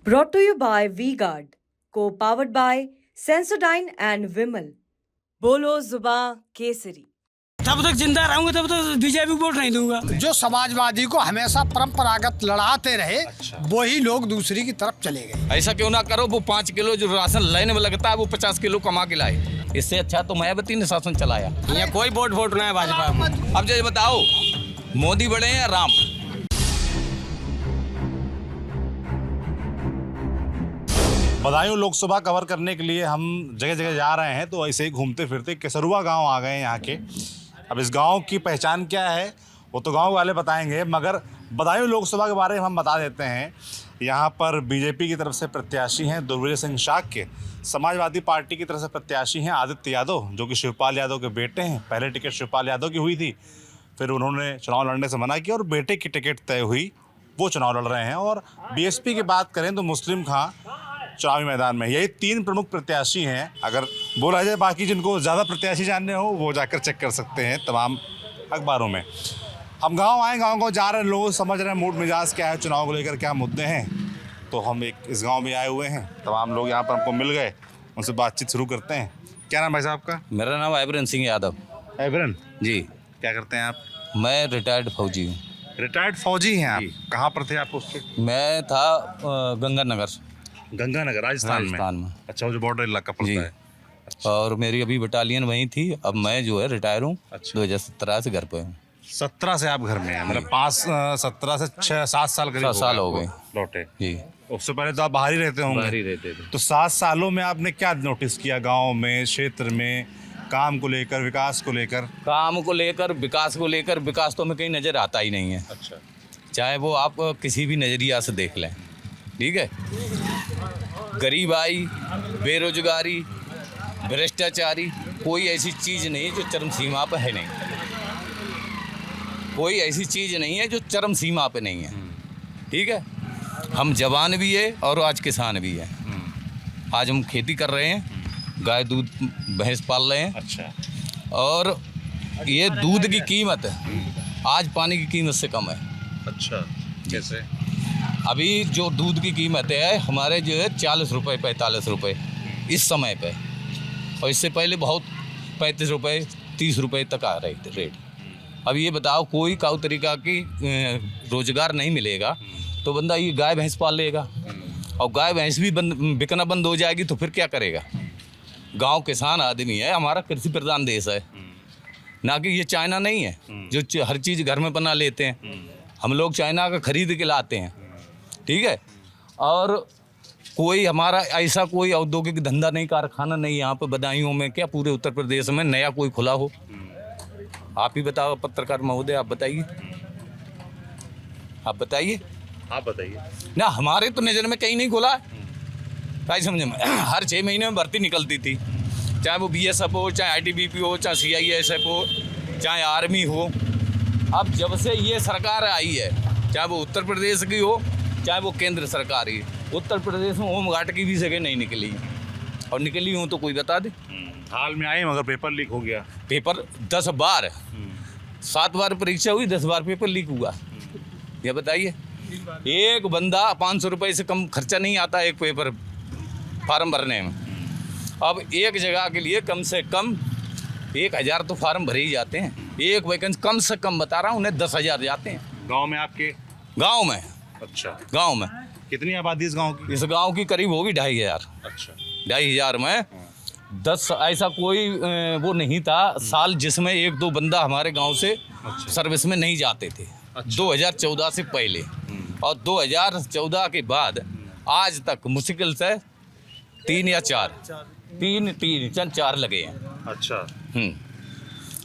Brought to you by V-Guard, co-powered by Sensodyne and Vimal. बोलो जुबां केसरी। तब तक जिंदा रहूंगा तब तक बीजेपी को वोट नहीं दूंगा। जो समाजवादी को हमेशा परंपरागत लड़ाते रहे, वही लोग दूसरी की तरफ चले गए। ऐसा क्यों ना करो, वो 5 किलो जो राशन लेने में लगता है वो 50 किलो कमा के लाए। इससे अच्छा तो मायावती ने शासन चलाया। यहाँ कोई वोट ना है भाजपा को। अब जो बताओ, मोदी बड़े हैं या राम? बदायूं लोकसभा कवर करने के लिए हम जगह जगह जा रहे हैं, तो ऐसे ही घूमते फिरते केसरुआ गांव आ गए हैं यहाँ के। अब इस गांव की पहचान क्या है वो तो गांव वाले बताएंगे, मगर बदायूं लोकसभा के बारे में हम बता देते हैं। यहाँ पर बीजेपी की तरफ से प्रत्याशी हैं दुर्विजय सिंह शाक के, समाजवादी पार्टी की तरफ से प्रत्याशी हैं आदित्य यादव, जो कि शिवपाल यादव के बेटे हैं। पहले टिकट शिवपाल यादव की हुई थी, फिर उन्होंने चुनाव लड़ने से मना किया और बेटे की टिकट तय हुई, वो चुनाव लड़ रहे हैं। और बीएसपी की बात करें तो मुस्लिम खां चुनावी मैदान में। यही 3 प्रमुख प्रत्याशी हैं। अगर बोला जाए बाकी जिनको ज़्यादा प्रत्याशी जानने हो वो जाकर चेक कर सकते हैं तमाम अखबारों में। हम गांव को जा रहे हैं, लोग समझ रहे हैं मूड मिजाज क्या है, चुनाव को लेकर क्या मुद्दे हैं। तो हम इस गांव में आए हुए हैं, तमाम लोग यहाँ पर हमको मिल गए, उनसे बातचीत शुरू करते हैं। क्या नाम भाई साहब का? मेरा नाम आइबरन सिंह यादव। एवरन जी। क्या करते हैं आप? मैं रिटायर्ड फौजी हूँ। रिटायर्ड फौजी हैं आप? कहाँ पर थे आप उसके? मैं था गंगानगर गंगानगर राजस्थान में। अच्छा, वो जो बॉर्डर इलाका पड़ता है। अच्छा। और मेरी अभी बटालियन वहीं थी। अब मैं जो है रिटायर हूँ। अच्छा। 2017 से घर पे हूँ। 17 से आप घर में हैं? मतलब 17 से 6-7 साल करीब 7 साल हो गए लौटे। जी। उससे पहले तो आप बाहर ही रहते होंगे? बाहर ही रहते थे। तो 7 सालों में आपने क्या नोटिस किया गांव में, क्षेत्र में, काम को लेकर, विकास को लेकर? काम को लेकर, विकास को लेकर, विकास तो हमें कहीं नज़र आता ही नहीं है। अच्छा। चाहे वो आप किसी भी नज़रिया से देख लें, ठीक है। गरीबाई, बेरोजगारी, भ्रष्टाचारी, कोई ऐसी चीज़ नहीं है जो चरम सीमा पर है। नहीं, कोई ऐसी चीज़ नहीं है जो चरम सीमा पे नहीं है, ठीक है। हम जवान भी है और आज किसान भी है। आज हम खेती कर रहे हैं, गाय दूध भैंस पाल रहे हैं। अच्छा। और ये दूध की कीमत आज पानी की कीमत से कम है। अच्छा, कैसे? अभी जो दूध की कीमत है हमारे जो है 40 रुपये 45 रुपये इस समय पे, और इससे पहले बहुत 35 रुपये 30 रुपये तक आ रहे थे रेट। अब ये बताओ, कोई काउ तरीका की रोज़गार नहीं मिलेगा तो बंदा ये गाय भैंस पाल लेगा, और गाय भैंस भी बिकना बंद हो जाएगी तो फिर क्या करेगा? गांव किसान आदमी है, हमारा कृषि प्रधान देश है, ना कि ये चाइना नहीं है जो हर चीज़ घर में बना लेते हैं। हम लोग चाइना का खरीद के लाते हैं, ठीक है। और कोई हमारा ऐसा कोई औद्योगिक धंधा नहीं, कारखाना नहीं यहाँ पर बदायूं में, क्या पूरे उत्तर प्रदेश में नया कोई खुला हो? आप ही बताओ पत्रकार महोदय, आप बताइए, आप बताइए। ना हमारे तो नज़र में कहीं नहीं खुला। क्या समझे में? हर 6 महीने में भर्ती निकलती थी, चाहे वो BSF हो, चाहे ITBP हो, चाहे CISF हो, चाहे आर्मी हो। अब जब से ये सरकार आई है, चाहे वो उत्तर प्रदेश की हो चाहे वो केंद्र सरकार ही, उत्तर प्रदेश में होमगार्ड की भी जगह नहीं निकली, और निकली हो तो कोई बता दे। हाल में आई मगर पेपर लीक हो गया। पेपर 10 बार 7 बार परीक्षा हुई, 10 बार पेपर लीक हुआ। ये बताइए, एक बंदा 500 रुपये से कम खर्चा नहीं आता एक पेपर फार्म भरने में। अब एक जगह के लिए कम से कम 1000 तो फार्म भरे ही जाते हैं। एक वैकेंसी कम से कम बता रहा हूँ, उन्हें 10,000 जाते हैं गांव में आपके? गांव में। अच्छा। गांव में कितनी आबादी इस गांव की? इस गांव की करीब होगी 2,500। अच्छा। 2,500 में 10 ऐसा कोई वो नहीं था साल जिसमें 1-2 बंदा हमारे गांव से सर्विस में नहीं जाते थे। 2014 से पहले और 2014 के बाद आज तक मुश्किल से 3 या 4 लगे हैं। अच्छा।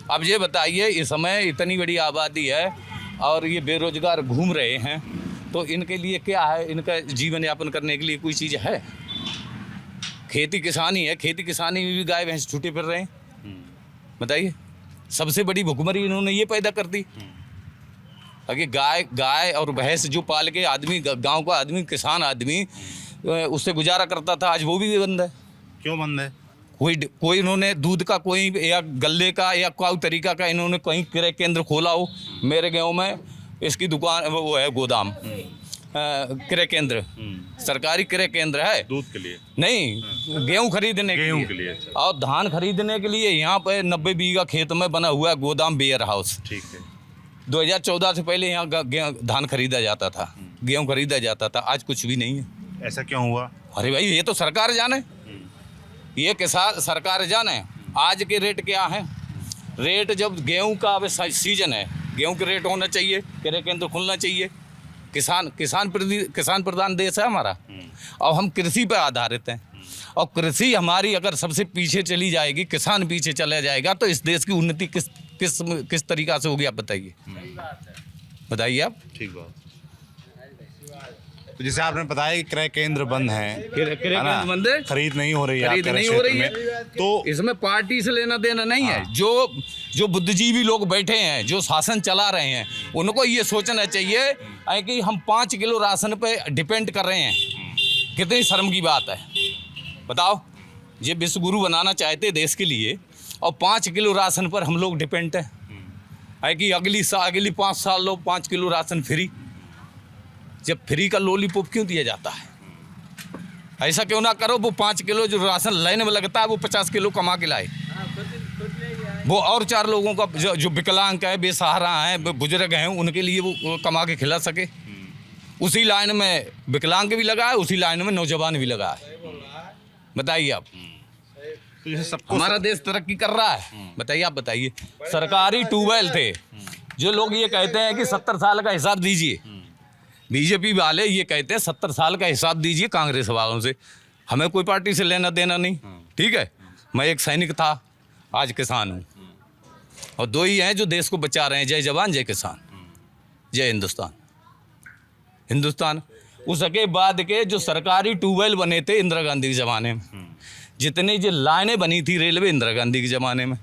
अब ये बताइए, इस समय इतनी बड़ी आबादी है और ये बेरोजगार घूम रहे हैं, तो इनके लिए क्या है? इनका जीवन यापन करने के लिए कोई चीज़ है? खेती किसानी है, खेती किसानी में भी गाय भैंस छूटे फिर रहे हैं। बताइए, सबसे बड़ी भुखमरी इन्होंने ये पैदा कर दी। अगर गाय और भैंस जो पाल के आदमी, गांव का आदमी, किसान आदमी उससे गुजारा करता था, आज वो भी बंद है। क्यों बंद है? कोई इन्होंने दूध का कोई या गल्ले का या कोई तरीका का इन्होंने कहीं क्रय केंद्र खोला हो। मेरे गांव में इसकी दुकान वो है, गोदाम क्रय केंद्र, सरकारी क्रय केंद्र है दूध के लिए नहीं, गेहूं खरीदने गेहूं के के लिए लिए, अच्छा। और धान खरीदने के लिए यहाँ पे 90 बीघा खेत में बना हुआ है गोदाम वेयर हाउस। ठीक है। 2014 से पहले यहाँ धान खरीदा जाता था, गेहूं खरीदा जाता था, आज कुछ भी नहीं है। ऐसा क्यों हुआ? अरे भाई ये तो सरकार जाने, ये किसान सरकार जाने। आज के रेट क्या है? रेट जब गेहूं का अब सीजन है, गेहूं के रेट होना चाहिए, क्रय केंद्र खुलना चाहिए। किसान प्रधान देश है हमारा और हम कृषि पर आधारित हैं। और कृषि हमारी अगर सबसे पीछे चली जाएगी, किसान पीछे चला जाएगा, तो इस देश की उन्नति किस तरीका से होगी आप बताइए, बताइए आप। ठीक बात। तो जैसे आपने बताया कि क्रय केंद्र बंद है, क्रय केंद्र बंद है, खरीद नहीं हो रही है, खरीद आपके नहीं हो रही क्षेत्र है, में। तो इसमें पार्टी से लेना देना नहीं है। जो बुद्धिजीवी लोग बैठे हैं, जो शासन चला रहे हैं, उनको ये सोचना चाहिए कि हम 5 किलो राशन पे डिपेंड कर रहे हैं। कितनी शर्म की बात है बताओ। ये विश्व गुरु बनाना चाहते देश के लिए और 5 किलो राशन पर हम लोग डिपेंड है कि अगली 5 साल लो 5 किलो राशन फ्री। जब फ्री का लॉलीपॉप क्यों दिया जाता है? ऐसा क्यों ना करो, वो 5 किलो जो राशन लाइन में लगता है वो 50 किलो कमा के लाए, वो और 4 लोगों का जो विकलांग है, बेसहारा हैं, बुजुर्ग हैं, उनके लिए वो कमा के खिला सके। उसी लाइन में विकलांग भी लगा है, उसी लाइन में नौजवान भी लगा है। बताइए आप, तो जैसे सबको हमारा देश तरक्की कर रहा है, बताइए आप बताइए। सरकारी ट्यूबवेल थे, जो लोग ये कहते हैं कि 70 साल का हिसाब दीजिए, बीजेपी वाले ये कहते हैं 70 साल का हिसाब दीजिए कांग्रेस वालों से। हमें कोई पार्टी से लेना देना नहीं, ठीक है। मैं एक सैनिक था, आज किसान हूँ, और 2 ही हैं जो देश को बचा रहे हैं, जय जवान जय किसान, जय हिंदुस्तान। हिंदुस्तान उसके बाद के जो सरकारी ट्यूबवेल बने थे इंदिरा गांधी के ज़माने में, जितनी जो लाइनें बनी थी रेलवे इंदिरा गांधी के ज़माने में,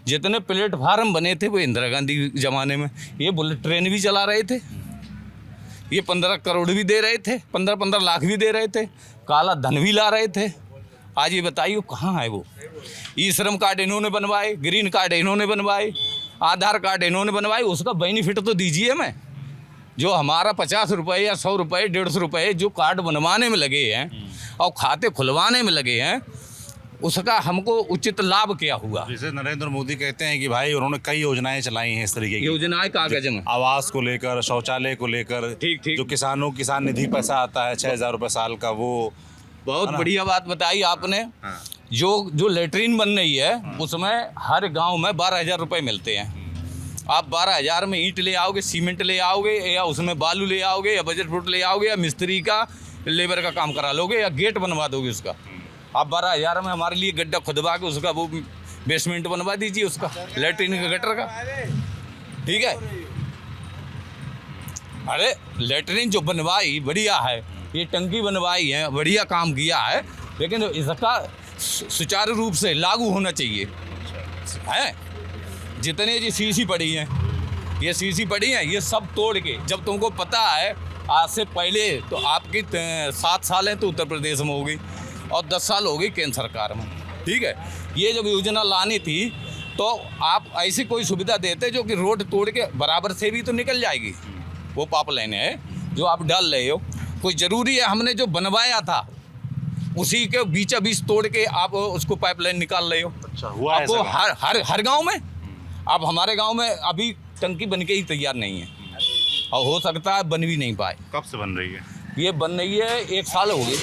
जितने प्लेटफार्म बने थे वो इंदिरा गांधी के ज़माने में। ये बुलेट ट्रेन भी चला रहे थे, ये 15 करोड़ भी दे रहे थे, 15-15 लाख भी दे रहे थे, काला धन भी ला रहे थे। आज ये बताइए कहाँ है वो? ई श्रम कार्ड इन्होंने बनवाए, ग्रीन कार्ड इन्होंने बनवाए, आधार कार्ड इन्होंने बनवाए, उसका बेनिफिट तो दीजिए हमें। जो हमारा 50 रुपये या 100 रुपये 150 रुपये जो कार्ड बनवाने में लगे हैं और खाते खुलवाने में लगे हैं, उसका हमको उचित लाभ क्या हुआ? जैसे नरेंद्र मोदी कहते हैं कि भाई उन्होंने कई योजनाएं चलाई हैं इस तरीके की, योजनाएं कागज में, आवास को लेकर, शौचालय को लेकर, ठीक ठीक, जो किसान निधि पैसा आता है 6,000 रुपये साल का, वो बहुत बढ़िया बात बताई आपने। हाँ। जो लेटरिन बन रही है उसमें हर गांव में 12,000 रुपये मिलते हैं। आप 12,000 में ईंट ले आओगे, सीमेंट ले आओगे, या उसमें बालू ले आओगे, या बजट फ्रूट ले आओगे, या मिस्त्री का लेबर का काम करा लोगे, या गेट बनवा दोगे उसका। आप 12,000 में हमारे लिए गड्ढा खुदवा के उसका वो बेसमेंट बनवा दीजिए, उसका लेटरिन का गटर का, ठीक है। अरे लेटरिन जो बनवाई बढ़िया है, ये टंकी बनवाई है, बढ़िया काम किया है, लेकिन इसका सुचारू रूप से लागू होना चाहिए है। जितने जी सीसी पड़ी हैं, ये सीसी पड़ी हैं, ये सब तोड़ के, जब तुमको पता है आज से पहले तो आपकी 7 साल हैं तो उत्तर प्रदेश में हो गई और 10 साल हो गई केंद्र सरकार में, ठीक है। ये जब योजना लानी थी तो आप ऐसी कोई सुविधा देते जो कि रोड तोड़ के बराबर से भी तो निकल जाएगी। वो पाइप लाइन है जो आप डाल रहे हो, कोई ज़रूरी है हमने जो बनवाया था उसी के बीचा बीच तोड़ के आप उसको पाइपलाइन निकाल रहे हो? अच्छा हुआ आपको ऐसा? हर गांव में, अब हमारे गांव में अभी टंकी बन के ही तैयार नहीं है, और हो सकता है बन भी नहीं पाए। कब से बन रही है? ये बन रही है 1 साल हो गई।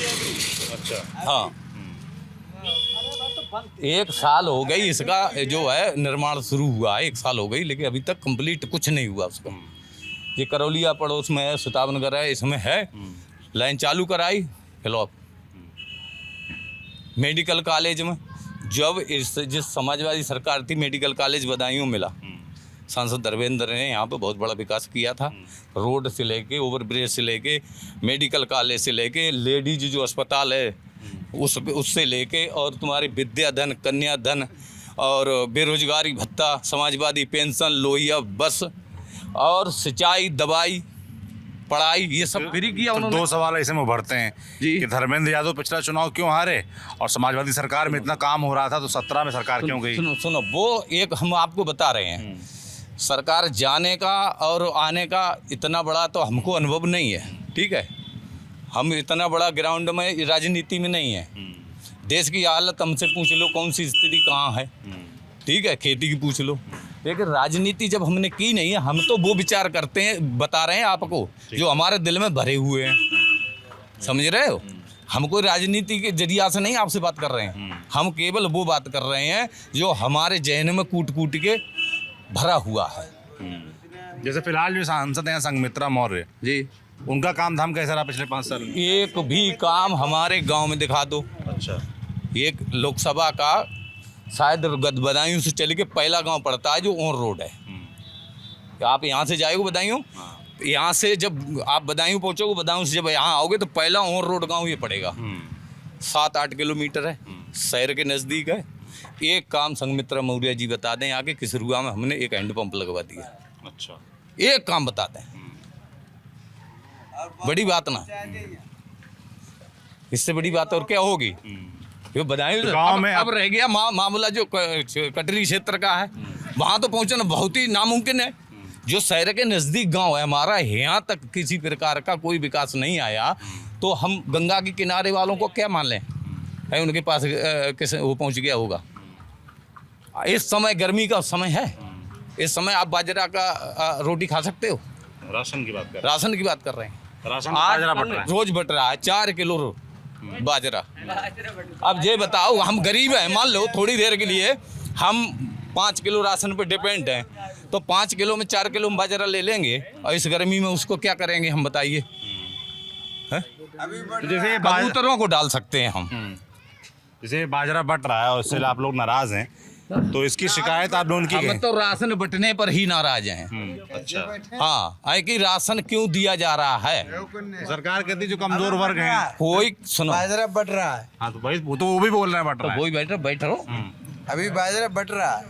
अच्छा, हाँ 1 साल हो गई इसका जो है निर्माण शुरू हुआ है, 1 साल हो गई, लेकिन अभी तक कंप्लीट कुछ नहीं हुआ उसका। ये करौलिया पड़ोस में है, सुतावनगर है, इसमें है, लाइन चालू कराई, फिलहाल मेडिकल कॉलेज में जब जिस समाजवादी सरकार थी, मेडिकल कॉलेज बदायूं मिला, सांसद धर्मेंद्र ने यहाँ पे बहुत बड़ा विकास किया था। रोड से लेके, ओवरब्रिज से लेके, मेडिकल कॉलेज से लेके, लेडीज जो अस्पताल है उससे लेके, और तुम्हारी विद्या धन, कन्या धन, और बेरोजगारी भत्ता, समाजवादी पेंशन, लोहिया बस, और सिंचाई, दवाई, पढ़ाई, ये सब फ्री किया तो उन्होंने। 2 सवाल ऐसे में उभरते हैं जी। कि धर्मेंद्र यादव पिछला चुनाव क्यों हारे, और समाजवादी सरकार में इतना काम हो रहा था तो 17 में सरकार क्यों गई? सुनो वो एक हम आपको बता रहे हैं, सरकार जाने का और आने का इतना बड़ा तो हमको अनुभव नहीं है, ठीक है। हम इतना बड़ा ग्राउंड में राजनीति में नहीं है। देश की हालत हमसे पूछ लो कौन सी स्थिति कहाँ है, ठीक है, खेती की पूछ लो। लेकिन राजनीति जब हमने की नहीं है, हम तो वो विचार करते हैं, बता रहे हैं आपको, जो हमारे दिल में भरे हुए हैं, समझ रहे हो। हम कोई राजनीति के जरिया से नहीं आपसे बात कर रहे हैं, हम केवल वो बात कर रहे हैं जो हमारे जहन में कूट कूट के भरा हुआ है। जैसे फिलहाल जो सांसद हैं संघमित्रा मौर्य जी, उनका काम धाम कैसा रहा पिछले 5 साल में? एक भी काम हमारे गांव में दिखा दो। अच्छा। एक लोकसभा का शायद बदायूं से चल के पहला गांव पड़ता है जो ऑन रोड है। आप यहाँ से जाओगे बदायूं, यहाँ से जब आप बदायूं पहुँचोगे, बदायूं से जब यहाँ आओगे तो पहला ऑन रोड गांव ये पड़ेगा। 7-8 किलोमीटर है, शहर के नज़दीक है। एक काम संघमित्रा मौर्य जी बता दें, आके किसरुआ में हमने एक हैंडपंप लगवा दिया। अच्छा। एक काम बता दें, बड़ी बात ना, इससे बड़ी बात और क्या होगी। ये बदायूं तो गाँव में अब रह गया मामला जो कटरी क्षेत्र का है, वहाँ तो पहुँचना बहुत ही नामुमकिन है। जो शहर के नज़दीक गांव है हमारा, यहाँ तक किसी प्रकार का कोई विकास नहीं आया, तो हम गंगा के किनारे वालों को क्या मान लें? है उनके पास कैसे वो पहुँच गया होगा। इस समय गर्मी का समय है, इस समय आप बाजरा का रोटी खा सकते हो। राशन की बात कर राशन की बात कर रहे हैं। राशन आज बाजरा बट रहा है। रोज बट रहा है 4 किलो बाजरा। अब ये बताओ, हम गरीब हैं, मान लो थोड़ी देर के लिए हम 5 किलो राशन पे डिपेंड हैं, तो 5 किलो में 4 किलो में बाजरा ले लेंगे और इस गर्मी में उसको क्या करेंगे हम बताइए? तो जैसे ये कबूतरों को डाल सकते हैं हम। जैसे बाजरा बट रहा है और इससे आप लोग नाराज हैं, तो इसकी शिकायत आप लोगों की हम तो राशन बटने पर ही नाराज हैं। अच्छा। हाँ, है कि राशन क्यों दिया जा रहा है? सरकार कहती है जो कमजोर वर्ग हैं। कोई सुनो, बाजरा बट रहा है, हाँ तो भाई वो भी बोल रहे हैं बट तो रहा है। वही बैठ रहो। अभी बाजरा बट रहा है।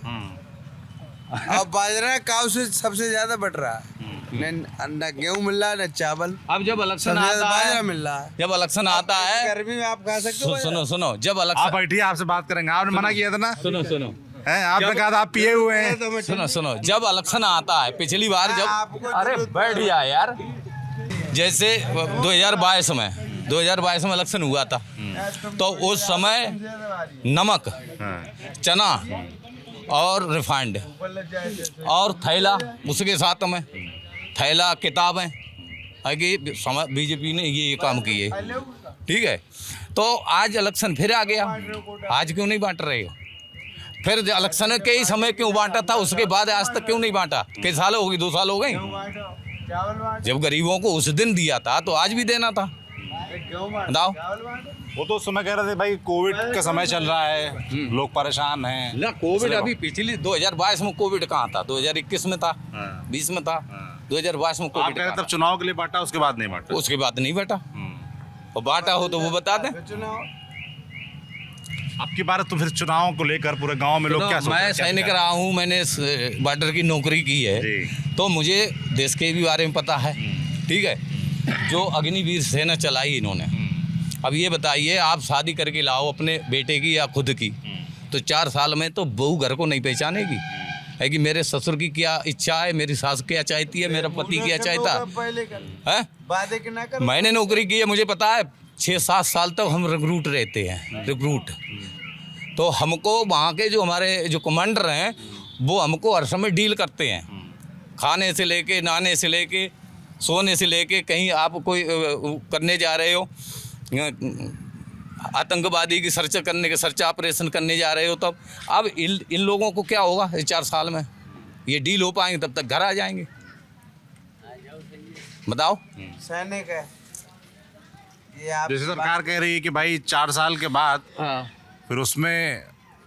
और बाजरा काउ से सबसे ज्यादा बट रहा है। न गेहूं मिल रहा है, न चावल। अब जब इलेक्शन सबसे ज्यादा आता बाजरा है, मिल रहा है। जब इलेक्शन आता है, गर्मी में आप खा सकते हो। सुनो सुनो, जब आप इलेक्शन, बैठिए, आपसे बात करेंगे। आपने मना किया था ना, सुनो सुनो, है आपने कहा था आप पिए हुए हैं। सुनो सुनो, जब इलेक्शन आता है, पिछली बार जब, आपको अरे बैठ गया यार, जैसे 2022 में इलेक्शन हुआ था, तो उस समय नमक, चना और रिफाइंड और थैला, उसके साथ में थैला, किताबें, है कि बीजेपी ने ये काम किए, ठीक है। तो आज इलेक्शन फिर आ गया, आज क्यों नहीं बांट रहे हो? फिर इलेक्शन के ही समय क्यों बांटा था, उसके बाद आज तक क्यों नहीं बांटा? कई साल हो गए, 2 साल हो गए। जब गरीबों को उस दिन दिया था तो आज भी देना था, बताओ। वो तो उस समय कह रहे थे भाई कोविड का समय चल रहा है, लोग परेशान हैं ना, कोविड अभी पिछली 2022 में कोविड कहाँ था? 2021 में था, 20 में था, 2022 में आप कोविड कह रहे कहाँ तब चुनाव के लिए बांटा, उसके बाद नहीं बांटा। था? उसके बाद नहीं बैठा, और बांटा हो तो वो बता दें। आपकी बात तो फिर चुनाव को लेकर पूरे गांव में लोग क्या सोच रहे मैं हैं? सैनिक रहा हूँ, मैंने बॉर्डर की नौकरी की है, जी। तो मुझे देश के भी बारे में पता है, ठीक है। जो अग्निवीर सेना चलाई इन्होंने, अब ये बताइए, आप शादी करके लाओ अपने बेटे की या खुद की, तो 4 साल में तो बहू घर को नहीं पहचानेगी, है कि मेरे ससुर की क्या इच्छा है, मेरी सास क्या चाहती है, मेरा पति क्या चाहता है। वादे के ना करो। मैंने नौकरी की है, मुझे पता है। 6-7 साल तक हम रिक्रूट रहते हैं, रिक्रूट। तो हमको वहाँ के जो हमारे जो कमांडर हैं, वो हमको हर समय डील करते हैं, खाने से लेके, नहाने से लेके, सोने से लेके। कहीं आप कोई करने जा रहे हो, आतंकवादी की सर्च ऑपरेशन करने जा रहे हो, तब अब इन लोगों को क्या होगा? 4 साल में ये डील हो पाएंगे, तब तक घर आ जाएंगे, बताओ। सैनिक है ये आप। जैसे सरकार कह रही है कि भाई 4 साल के बाद फिर उसमें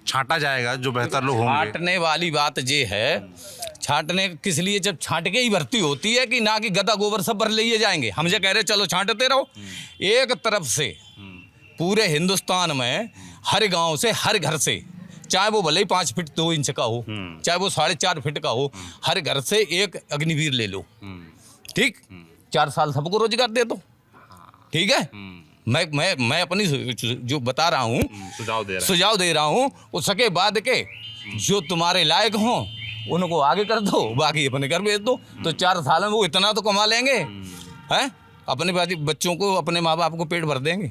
छांटा जाएगा जो बेहतर लोग होंगे। छांटने वाली बात ये है, छांटने किस लिए? जब छांट के ही भर्ती होती है, कि ना कि गदा गोबर सब भर लिए जाएंगे। हम ये कह रहे चलो छांटते रहो। एक तरफ से पूरे हिंदुस्तान में हर गांव से, हर घर से, चाहे वो भले ही 5 फीट 2 इंच का हो, चाहे वो 4.5 फीट का हो, हर घर से एक अग्निवीर ले लो, ठीक। 4 साल सबको रोजगार दे दो, ठीक है। मैं अपनी जो बता रहा हूँ, सुझाव दे रहा हूँ, उसके बाद के जो तुम्हारे लायक हों उनको आगे कर दो, बाकी अपने घर भेज दो। तो 4 साल में वो इतना तो कमा लेंगे, हैं? अपने बच्चों को, अपने माँ बाप को पेट भर देंगे?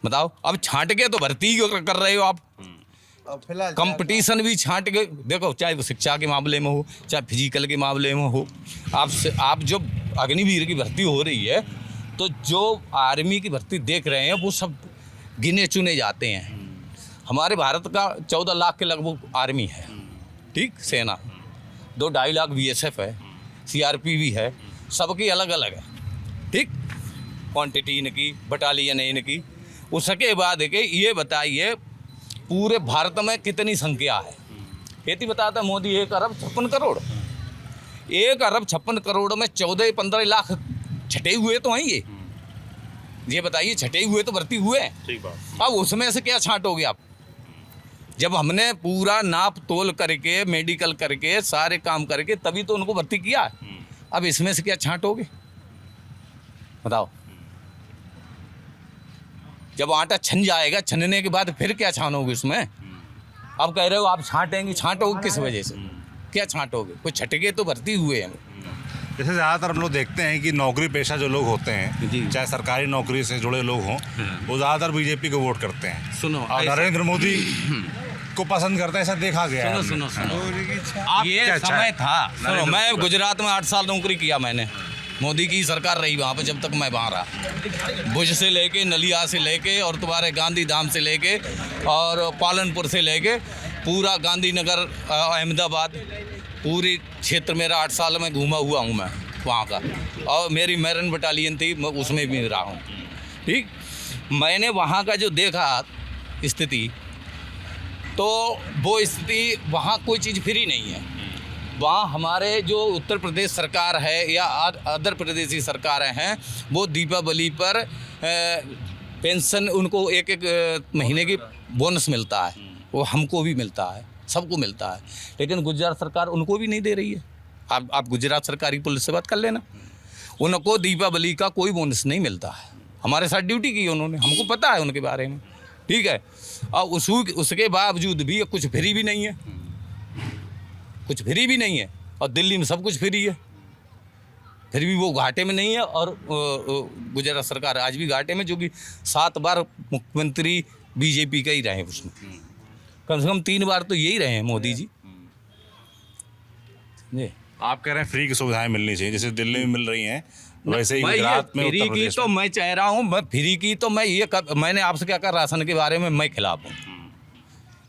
बताओ। अब छांट के तो भर्ती कर रहे हो आप, और फिलहाल कंपटीशन भी छांट के देखो, चाहे वो शिक्षा के मामले में हो, चाहे फिजिकल के मामले में हो। आप जो अग्निवीर की भर्ती हो रही है, तो जो आर्मी की भर्ती देख रहे हैं वो सब गिने चुने जाते हैं। हमारे भारत का 14 लाख के लगभग आर्मी है, ठीक, सेना। 2-2.5 लाख BSF है, CRP भी है, सबकी अलग अलग है, ठीक, क्वांटिटी इनकी, बटालियन इनकी। उसके बाद के ये बताइए पूरे भारत में कितनी संख्या है? खेती बताता मोदी 1 अरब 56 करोड़। 1 अरब 56 करोड़ में 14-15 लाख छटे हुए तो हैं ये बताइए, छटे हुए तो भर्ती हुए हैं। ठीक बात। अब उसमें से क्या छांटोगे आप? जब हमने पूरा नाप तोल करके, मेडिकल करके, सारे काम करके तभी तो उनको भर्ती किया है। अब इसमें से क्या छांटोगे? बताओ। जब आटा छन जाएगा, छनने के बाद फिर क्या छानोगे उसमें? अब कह रहे हो आप छांटेंगे, छांटोगे किस वजह से? क्या छांटोगे? कोई छटके तो भर्ती हुए हैं। जैसे ज़्यादातर हम लोग देखते हैं कि नौकरी पेशा जो लोग होते हैं, जी। चाहे सरकारी नौकरी से जुड़े लोग हों, वो ज़्यादातर बीजेपी को वोट करते हैं। सुनो, और ऐसा- नरेंद्र मोदी को पसंद करते हैं, ऐसा देखा गया है। सुनो। आप ये क्या समय चाहें? था। सुनो, नरेंद्र मैं मोदी। गुजरात में 8 साल नौकरी किया मैंने। मोदी की सरकार रही वहाँ पे जब तक मैं वहाँ रहा। भुज से लेके, नलिया से लेके, और तुम्हारे गांधी धाम से लेके, और पालनपुर से लेके, पूरा गांधीनगर, अहमदाबाद, पूरी क्षेत्र मेरा 8 साल में घूमा हुआ हूँ मैं वहाँ का। और मेरी मैरन बटालियन थी, मैं उसमें भी रहा हूँ, ठीक। मैंने वहाँ का जो देखा स्थिति, तो वो स्थिति वहाँ कोई चीज़ फ्री नहीं है। वहाँ हमारे जो उत्तर प्रदेश सरकार है या अदर प्रदेशी सरकारें हैं, वो दीपावली पर पेंशन उनको 1-1 महीने की बोनस मिलता है, वो हमको भी मिलता है, सबको मिलता है। लेकिन गुजरात सरकार उनको भी नहीं दे रही है। आप गुजरात सरकारी पुलिस से बात कर लेना, उनको दीपावली का कोई बोनस नहीं मिलता है। हमारे साथ ड्यूटी की उन्होंने, हमको पता है उनके बारे में, ठीक है। और उसके बावजूद भी कुछ फ्री भी नहीं है, कुछ फ्री भी नहीं है। और दिल्ली में सब कुछ फ्री है, फिर भी वो घाटे में नहीं है। और गुजरात सरकार आज भी घाटे में, जो कि 7 बार मुख्यमंत्री बीजेपी का ही रहे हैं। उसमें कम से कम 3 बार तो यही रहे हैं मोदी जी। आप कह रहे हैं फ्री की सुविधाएं मिलनी चाहिए, जैसे दिल्ली में मिल रही हैं, वैसे ही मैं गुजरात में, फ्री उत्तर की प्रदेश तो में। मैं चाह रहा हूँ, मैं फ्री की तो मैंने आपसे क्या कहा, राशन के बारे में मैं खिलाफ हूँ।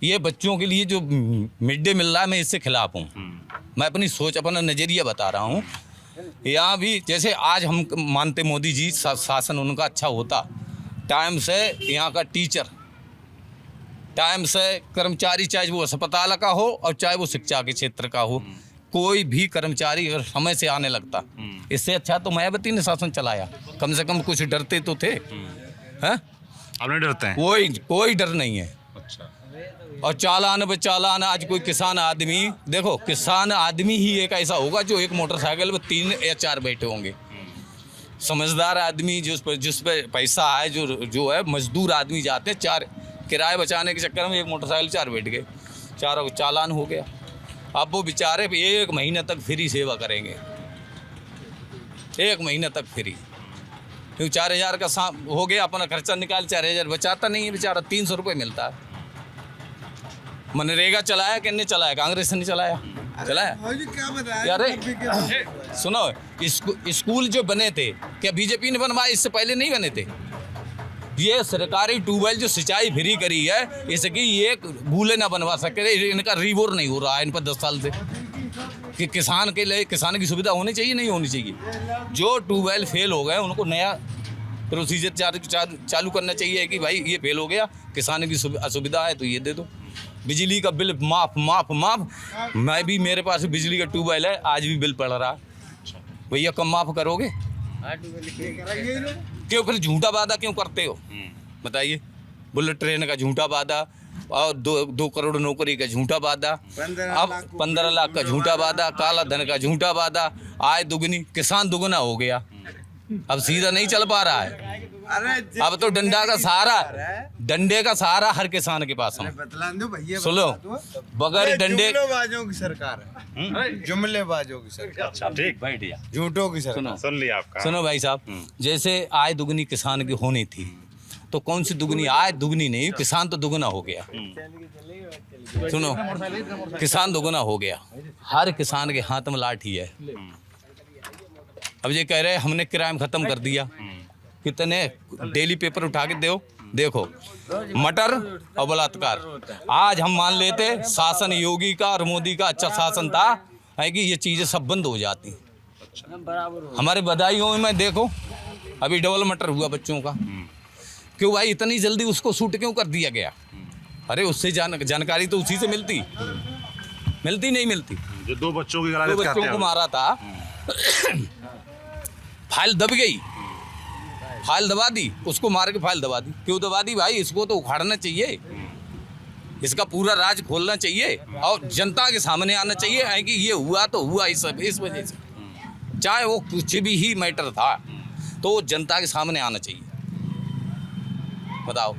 ये बच्चों के लिए जो मिड डे मिल रहा है, मैं इससे खिलाफ हूँ। मैं अपनी सोच, अपना नज़रिया बता रहा हूँ। यहाँ भी जैसे आज हम मानते मोदी जी शासन उनका अच्छा होता, टाइम से यहाँ का टीचर, टाइम से कर्मचारी, चाहे वो अस्पताल का हो और चाहे वो शिक्षा के क्षेत्र का हो, कोई भी कर्मचारी अगर समय से आने लगता, इससे अच्छा तो मायावती ने शासन चलाया। कम से कम कुछ डरते तो थे, हैं? आप नहीं डरते हैं? कोई डर नहीं है। और चालान बेचालान, आज कोई किसान आदमी, देखो किसान आदमी ही एक ऐसा होगा जो एक मोटरसाइकिल में 3 या 4 बैठे होंगे। समझदार आदमी जिस पे पैसा है, जो है मजदूर आदमी जाते हैं, 4 किराए बचाने के चक्कर में एक मोटरसाइकिल 4 बैठ गए, 4 चालान हो गया। अब वो बेचारे 1 महीने तक फ्री सेवा करेंगे, 1 महीने तक फ्री, क्योंकि 4000 का हो गया, अपना खर्चा निकाल, 4000 बचाता नहीं है बेचारा, 300 रुपये मिलता है। मनरेगा चलाया किसने चलाया? कांग्रेस ने चलाया। क्या बताया? अरे सुनो, स्कूल जो बने थे क्या बीजेपी ने बनवाए? इससे पहले नहीं बने थे। ये सरकारी ट्यूबवेल जो सिंचाई फ्री करी है, इसकी ये भूले ना बनवा सके, इनका रिवोर नहीं हो रहा है इन पर 10 साल से। कि किसान के लिए, किसान की सुविधा होनी चाहिए, नहीं होनी चाहिए। जो ट्यूबवेल फेल हो गए उनको नया प्रोसीजर चालू करना चाहिए कि भाई ये फेल हो गया, किसान की असुविधा है तो ये दे दो। बिजली का बिल माफ। मैं भी, मेरे पास बिजली का ट्यूबवेल है, आज भी बिल पड़ रहा है। भैया कम माफ करोगे? क्यों फिर झूठा वादा क्यों करते हो? बताइए। बुलेट ट्रेन का झूठा वादा, और 2 करोड़ नौकरी का झूठा वादा, अब 15 लाख का झूठा वादा, काला धन का झूठा वादा, आय दुगनी, किसान दुगना हो गया। अब सीधा नहीं चल पा रहा है। अरे अब तो डंडे का सहारा हर किसान के पास है। बतला दो भैया, सुनो, बगैर डंडे जुमलेबाजों की सरकार है, जुमलेबाजों की सरकार, अच्छा ठीक, बैठ गया। झूठों की सरकार। सुन लिया आपका। सुनो भाई साहब, जैसे आय दुगनी किसान की होनी थी, तो कौन सी दुगनी? आय दुगनी नहीं, किसान तो दुगना हो गया। सुनो, किसान दुगना हो गया, हर किसान के हाथ में लाठी है। अब ये कह रहे हमने क्राइम खत्म कर दिया, कितने डेली पेपर उठा के देखो मटर और बलात्कार। आज हम मान लेते शासन योगी का और मोदी का अच्छा शासन था, है कि ये चीजें सब बंद हो जाती। हमारे बदायूं में देखो, अभी डबल मटर हुआ बच्चों का, क्यों भाई इतनी जल्दी उसको शूट क्यों कर दिया गया? अरे उससे जानकारी तो उसी से मिलती नहीं मिलती। जो 2 बच्चों की दो गलाजत बच्चों करते को हैं। मारा था, फाइल दब गई, फाइल दबा दी, उसको मार के फाइल दबा दी। क्यों दबा दी भाई? इसको तो उखाड़ना चाहिए, इसका पूरा राज खोलना चाहिए और जनता के सामने आना चाहिए, है कि ये हुआ तो हुआ इस वजह से, चाहे वो कुछ भी ही मैटर था, तो वो जनता के सामने आना चाहिए। बताओ।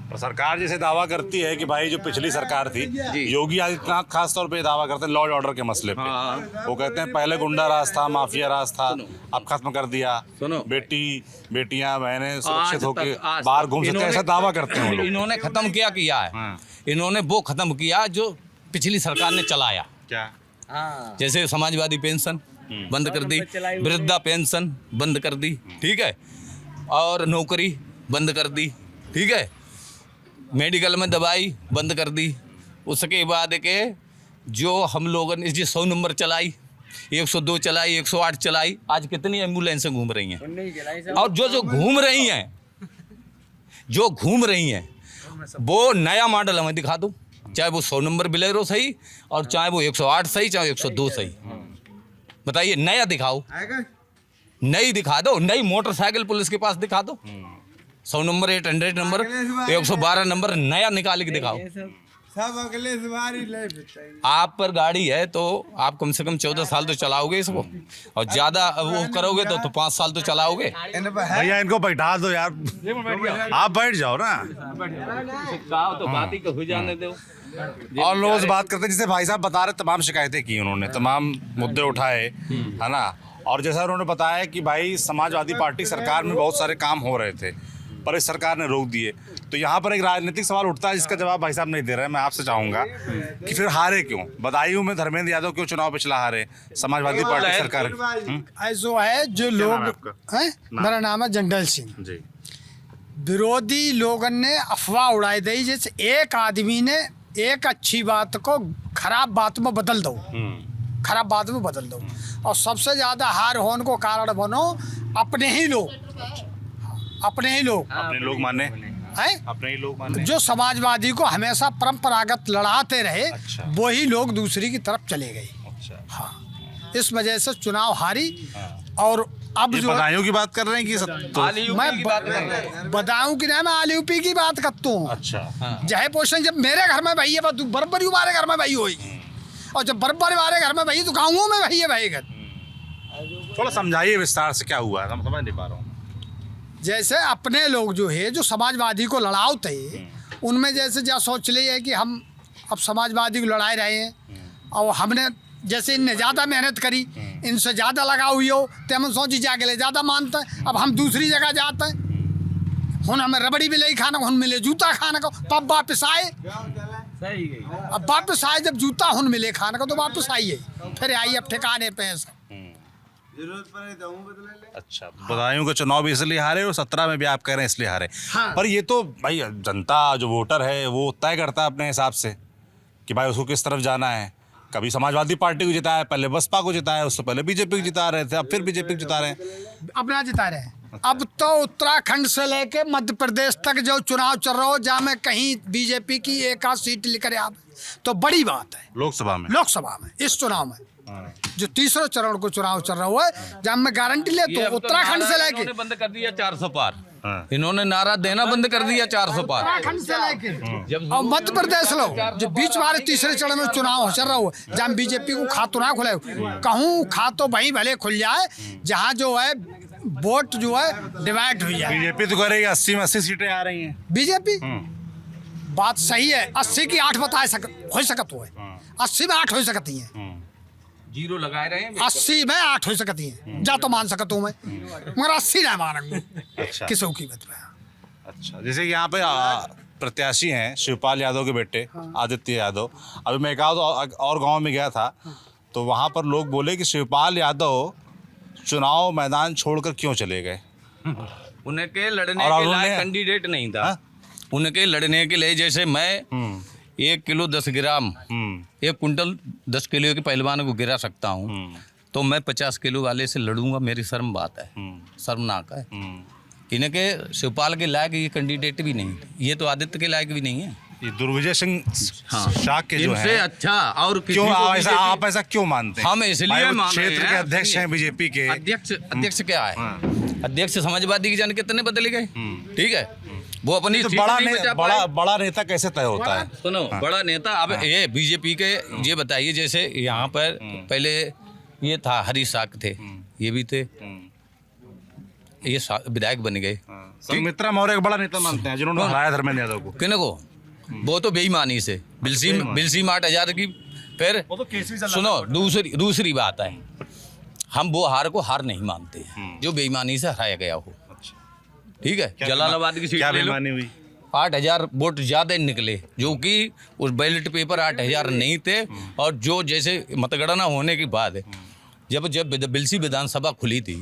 और सरकार जैसे दावा करती है कि भाई जो पिछली सरकार थी, योगी आदित्यनाथ खास तौर पे दावा करते हैं लॉ एंड ऑर्डर के मसले पे। वो कहते हैं पहले गुंडा राज था, माफिया राज था, अब खत्म कर दिया, बेटियां बहनें सुरक्षित होकर बाहर घूम सकते हैं, ऐसा दावा करते हैं वो लोग। इन्होंने खत्म किया है, इन्होंने वो खत्म किया जो पिछली सरकार ने चलाया। क्या? जैसे समाजवादी पेंशन बंद कर दी, वृद्धा पेंशन बंद कर दी, ठीक है, और नौकरी बंद कर दी, ठीक है, मेडिकल में दवाई बंद कर दी। उसके बाद के जो हम लोगों ने 100 नंबर चलाई, 102 चलाई, 108 चलाई, आज कितनी एम्बुलेंसें घूम रही हैं? और जो घूम रही हैं वो नया मॉडल हमें दिखा दो, चाहे वो 100 नंबर बिलेरो सही और चाहे वो 108 सही, चाहे 102 सही। बताइए, नया दिखाओ, नई दिखा दो, नई मोटरसाइकिल पुलिस के पास दिखा दो, 100 नंबर, 800 नंबर, 112 नंबर नया निकाल के दिखाओ। सब अगले बार ही ले बिताएंगे। आप पर गाड़ी है तो आप कम से कम 14 साल तो चलाओगे इसको, और ज्यादा वो करोगे तो 5 साल तो चलाओगे। भैया इनको बैठा दो यार, आप बैठ जाओ ना। तो बात ही हो जाने दो। और लोग से बात करते हैं, जैसे भाई साहब बता रहे तमाम शिकायतें की उन्होंने, तमाम मुद्दे उठाए, है ना। और जैसा उन्होंने बताया कि भाई समाजवादी पार्टी सरकार में बहुत सारे काम हो रहे थे, पर इस सरकार ने रोक दिए। तो यहाँ पर एक राजनीतिक सवाल उठता है जिसका जवाब भाई साहब नहीं दे रहे हैं। मैं आपसे चाहूंगा कि फिर हारे क्यों? बदायूं में धर्मेंद्र यादव क्यों चुनाव पिछला हारे? समाजवादी पार्टी सरकार ऐसा है जो लोग हैं। मेरा नाम है जंगल सिंह जी। विरोधी लोगों ने अफवाह उड़ाई दी, जैसे एक आदमी ने एक अच्छी बात को खराब बात में बदल दो, खराब बात में बदल दो। और सबसे ज्यादा हार होने को कारण बनो अपने ही लोग माने हैं, अपने ही लोग माने, जो समाजवादी को हमेशा परंपरागत लड़ाते रहे। अच्छा। वही लोग दूसरी की तरफ चले गए। अच्छा। हाँ, इस वजह से चुनाव हारी। और अब ये जो बदायूं की बात कर रहे हैं कि मैं बदायूं की नहीं, मैं आलूपी की बात करता हूँ। अच्छा। जय पोषण जब मेरे घर में भई है, बराबर हमारे घर में भई हुई, और जब बराबर हमारे घर में भई तो गाँवों में भई है भई। थोड़ा समझाइए विस्तार से क्या हुआ, हम समझ नहीं पा रहा हूँ। जैसे अपने लोग जो है जो समाजवादी को लड़ाओ थे, उनमें जैसे जा सोच लिए है कि हम अब समाजवादी को लड़ाए रहे हैं, और हमने जैसे इनने ज़्यादा मेहनत करी, इनसे ज़्यादा लगा हुई हो, तो हम सोची जाके ले ज़्यादा मानते हैं। अब हम दूसरी जगह जाते हैं, हुन हमें रबड़ी भी ले खाना को, हुन मिले जूता खाने को, तब वापस आए। अब वापस आए जब जूता हुन मिले खाने को तो वापस आइए, फिर आइए अब ठिकाने पे ऐसा। जरूरत पड़े तो बदले ले। अच्छा, बदायूं के चुनाव भी इसलिए हारे और 17 में भी आप कह रहे हैं इसलिए हारे। हाँ। पर ये तो भाई जनता जो वोटर है वो तय करता है अपने हिसाब से कि भाई उसको किस तरफ जाना है। कभी समाजवादी पार्टी को जिताया, पहले बसपा को जिताया, उससे पहले बीजेपी को जिता रहे थे, अब फिर बीजेपी को जिता रहे हैं। अपना जिता रहे हैं। अब तो उत्तराखंड से लेके मध्य प्रदेश तक जो चुनाव चल रहा हो, जहाँ में कहीं बीजेपी की एक आध सीट लेकर आप, तो बड़ी बात है। लोकसभा में इस चुनाव में जो तीसरे चरण को चुनाव चल रहा हुआ है, जहाँ मैं गारंटी ले तो उत्तराखंड से लेके बंद कर दिया 400 पार। हाँ। इन्होंने नारा देना बंद कर दिया 400 पार। जब और मध्य प्रदेश लो जो बीच वाले तीसरे चरण में चुनाव चल रहा हो, जहाँ बीजेपी को खातो ना खुले, कहूँ खातो वहीं भले खुल जाए जहाँ जो है वोट जो है डिवाइड हो जाए। बीजेपी तो करेगी 80 में 80 सीटें आ रही हैं। बीजेपी बात सही है, 80 की 8 बता हो सकत हो, 80 में 8 हो सकती है, जीरो लगाए रहे हैं। 80 में 8 हो सकती है, जा तो मान सकता हूँ मैं, मगर 80 ना मानूंगा अच्छा किसी की बात में। अच्छा, जैसे कि यहाँ पे प्रत्याशी हैं शिवपाल यादव के बेटे आदित्य यादव। अभी मैं एक और गांव में गया था तो वहाँ पर लोग बोले कि शिवपाल यादव चुनाव मैदान छोड़कर क्यों चले गए। उनके लड़ने और के उन्होंने- लायक कैंडिडेट नहीं था। हाँ? उनके लड़ने के लिए जैसे मैं 1 किलो 10 ग्राम 1 कुंटल 10 किलो के पहलवान को गिरा सकता हूँ, तो मैं 50 किलो वाले से लड़ूंगा, मेरी शर्म बात है, शर्मनाक है। इनके शिवपाल के लायक ये कैंडिडेट भी नहीं, ये तो आदित्य के लायक भी नहीं है। ये दुर्विजय सिंह शाह के जो इनसे हैं, अच्छा और किसी क्यों को ऐसा BJP आप ऐसा क्यों मानते हैं? हम इसलिए भाई, वो मान रहे क्षेत्र के अध्यक्ष हैं बीजेपी के। अध्यक्ष क्या है? अध्यक्ष समाजवादी की जान कितने बदले गए, ठीक है, वो अपनी तो सीट बड़ा नहीं बचा पाए। बड़ा नेता कैसे तय होता है? सुनो, बड़ा नेता अब ये बीजेपी के ये बताइए, जैसे यहाँ पर पहले ये था हरीश साख थे, ये भी थे, ये विधायक बन गए। संघमित्रा मौर्य एक बड़ा नेता मानते हैं जिन्होंने हराया धर्मेंद्र यादव को। किन को? वो तो बेईमानी से बिलसी 8,000 की। फिर सुनो, दूसरी बात है, हम वो हार को हार नहीं मानते हैं जो बेईमानी से हराया गया हो, ठीक है। जलालाबाद की सीट क्या ले लो, बेईमानी हुई? 8,000 वोट ज़्यादा निकले, जो कि उस बैलेट पेपर 8,000 नहीं थे। और जो जैसे मतगणना होने के बाद जब बिलसी विधानसभा खुली थी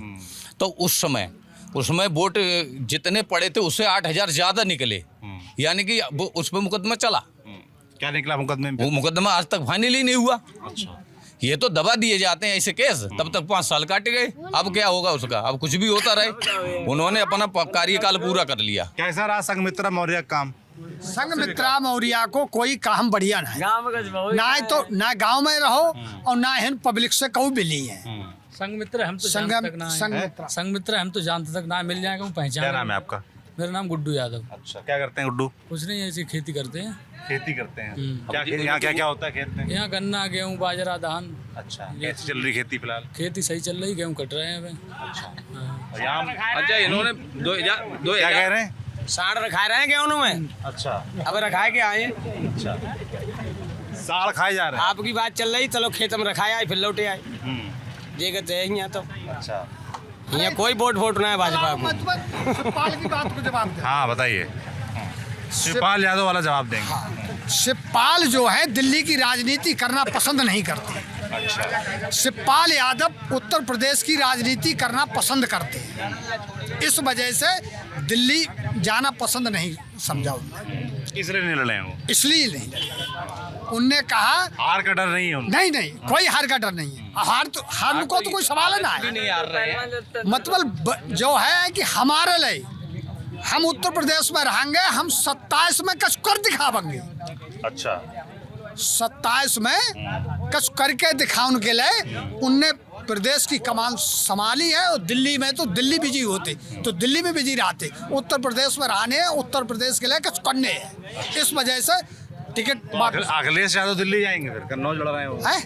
तो उसमें वोट जितने पड़े थे उससे 8,000 ज़्यादा निकले, यानी कि वो उस पर मुकदमा चला। क्या निकला मुकदमे में? वो मुकदमा आज तक फाइनल ही नहीं हुआ। अच्छा, ये तो दबा दिए जाते हैं ऐसे केस, तब तक 5 साल काटे गए। अब क्या होगा उसका? अब कुछ भी होता रहे, उन्होंने अपना कार्यकाल पूरा कर लिया। कैसा रहा संघमित्रा मौर्य का काम? संघमित्रा मौर्य को कोई काम बढ़िया नहीं, ना गांव में रहो और ना ही पब्लिक से कहूँ बिली है। संघमित्र हम तो जानते तक ना संघमित्रा संघमित्र हम तो जानते तक ना मिल जाएगा, वो पहचान। क्या नाम है आपका? मेरा नाम गुड्डू यादव। अच्छा, क्या करते हैं गुड्डू? कुछ नहीं, ऐसी खेती करते हैं। खेती करते हैं। क्या यहाँ क्या होता है खेत में? यहाँ गन्ना, गेहूँ, बाजरा, धान। अच्छा, कैसी चल रही खेती फिलहाल? खेती सही चल रही, गेहूँ कट रहे हैं अभी। और यहाँ अच्छा, इन्होंने 2000 क्या कह रहे हैं? साढ़ रखा रहे हैं गेहूं में, अच्छा अब रखाए के आए। अच्छा, साड़ खाए जा रहे हैं। आपकी बात चल रही, चलो खेत में रखाए आए, फिर लौटे आए। ये कहते हैं यहाँ तो अच्छा, यहाँ कोई वोट ना है भाजपा को। शिवपाल की बात को जवाब दे। हाँ बताइए। शिवपाल यादव वाला जवाब देंगे। शिवपाल जो है दिल्ली की राजनीति करना पसंद नहीं करते। शिवपाल यादव उत्तर प्रदेश की राजनीति करना पसंद करते हैं, इस वजह से दिल्ली जाना पसंद नहीं समझा उन्होंने, इसलिए नहीं लड़े हैं वो। इसलिए नहीं लड़े। उनने कहा हार का डर नहीं है उनको। नहीं कोई हार का डर नहीं है। हार को तो कोई सवाल ना है। नहीं हार रहे हैं। मतलब जो है कि हमारे लिए हम उत्तर प्रदेश में रहेंगे, हम 27 में कुछ कर दिखावेंगे। अच्छा, 27 में कुछ करके दिखाने के लिए उनने प्रदेश की कमान संभाली है। और दिल्ली में तो दिल्ली बिजी होते तो दिल्ली में बिजी रहते, उत्तर प्रदेश में रहने, उत्तर प्रदेश के लिए कुछ करने हैं, इस वजह से टिकट अखिलेश यादव दिल्ली जाएंगे फिर कन्नौज लड़ रहे हैं वो। है।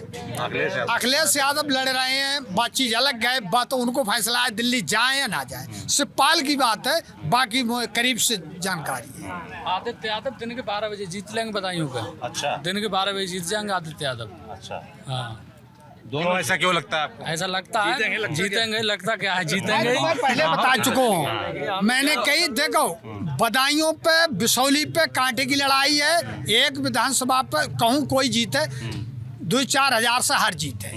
अखिलेश यादव यादव लड़ रहे हैं, बात चीज अलग गए, बात तो उनको फैसला है दिल्ली जाए या ना जाए। शिवपाल की बात है, बाकी करीब से जानकारी है। आदित्य यादव दिन के 12 बजे जीत लेंगे, बताइए का। अच्छा, दिन के 12 बजे जीत जाएंगे आदित्य यादव। अच्छा, हाँ, दोनों ऐसा क्यों लगता है आपको? ऐसा लगता है जीतेंगे। लगता क्या है, जीतेंगे। मैं पहले बता चुका हूँ, मैंने कही देखो बदायूं पे बिसौली पे कांटे की लड़ाई है। एक विधानसभा पे कहूँ कोई जीते 2-4 हजार से हार जीते,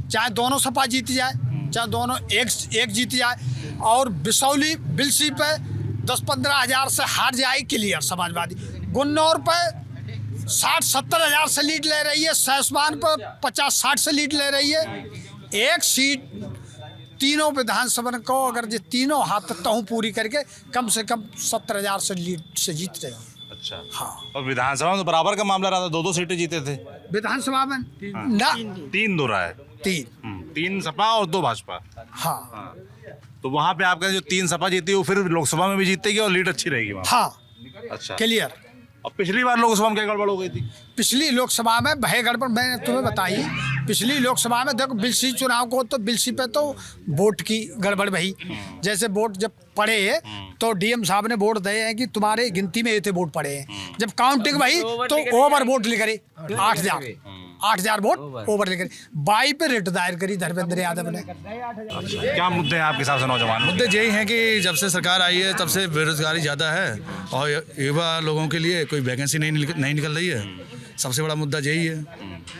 चाहे दोनों सपा जीत जाए, चाहे दोनों एक जीत जाए। और बिसौली बिलसी पे 10-15 हजार से हार जाए क्लियर समाजवादी। गुन्नौर पे 60-70 हजार से लीड ले रही है, सहसवान पर 50-60 से लीड ले रही है। एक सीट तीनों विधानसभा को अगर ये तीनों हाथ तक पूरी करके कम से कम 70 हजार से लीड से जीत रही है। अच्छा, हाँ, और विधानसभा में तो बराबर का मामला रहा था, 2-2 सीटें जीते थे। विधानसभा में ना 3 दो रहा है। 3 3 सपा और 2 भाजपा। हाँ, तो वहाँ पे आपका जो 3 सपा जीती है वो फिर लोकसभा में भी जीतेगी और लीड अच्छी रहेगी वहाँ। हाँ, अच्छा। क्लियर। और पिछली बार लोकसभा में क्या गड़बड़ हो गई थी? पिछली लोकसभा में भय गड़बड़ मैंने तुम्हें बताई। पिछली लोकसभा में देखो बिलसी चुनाव को तो बिलसी पे तो वोट की गड़बड़ भई। जैसे वोट जब पड़े तो डीएम साहब ने वोट दिए हैं कि तुम्हारे गिनती में ये थे वोट पड़े हैं। जब काउंटिंग भई तो ओवर वोट लिख रहे 8,000 वोट ओवर लिख रहे। बाई पे रिट दायर करी धर्मेंद्र यादव ने। क्या मुद्दे हैं आपके हिसाब से नौजवान? मुद्दे यही हैं कि जब से सरकार आई है तब से बेरोजगारी ज़्यादा है और युवा लोगों के लिए कोई वैकेंसी नहीं निकल रही है। सबसे बड़ा मुद्दा यही है,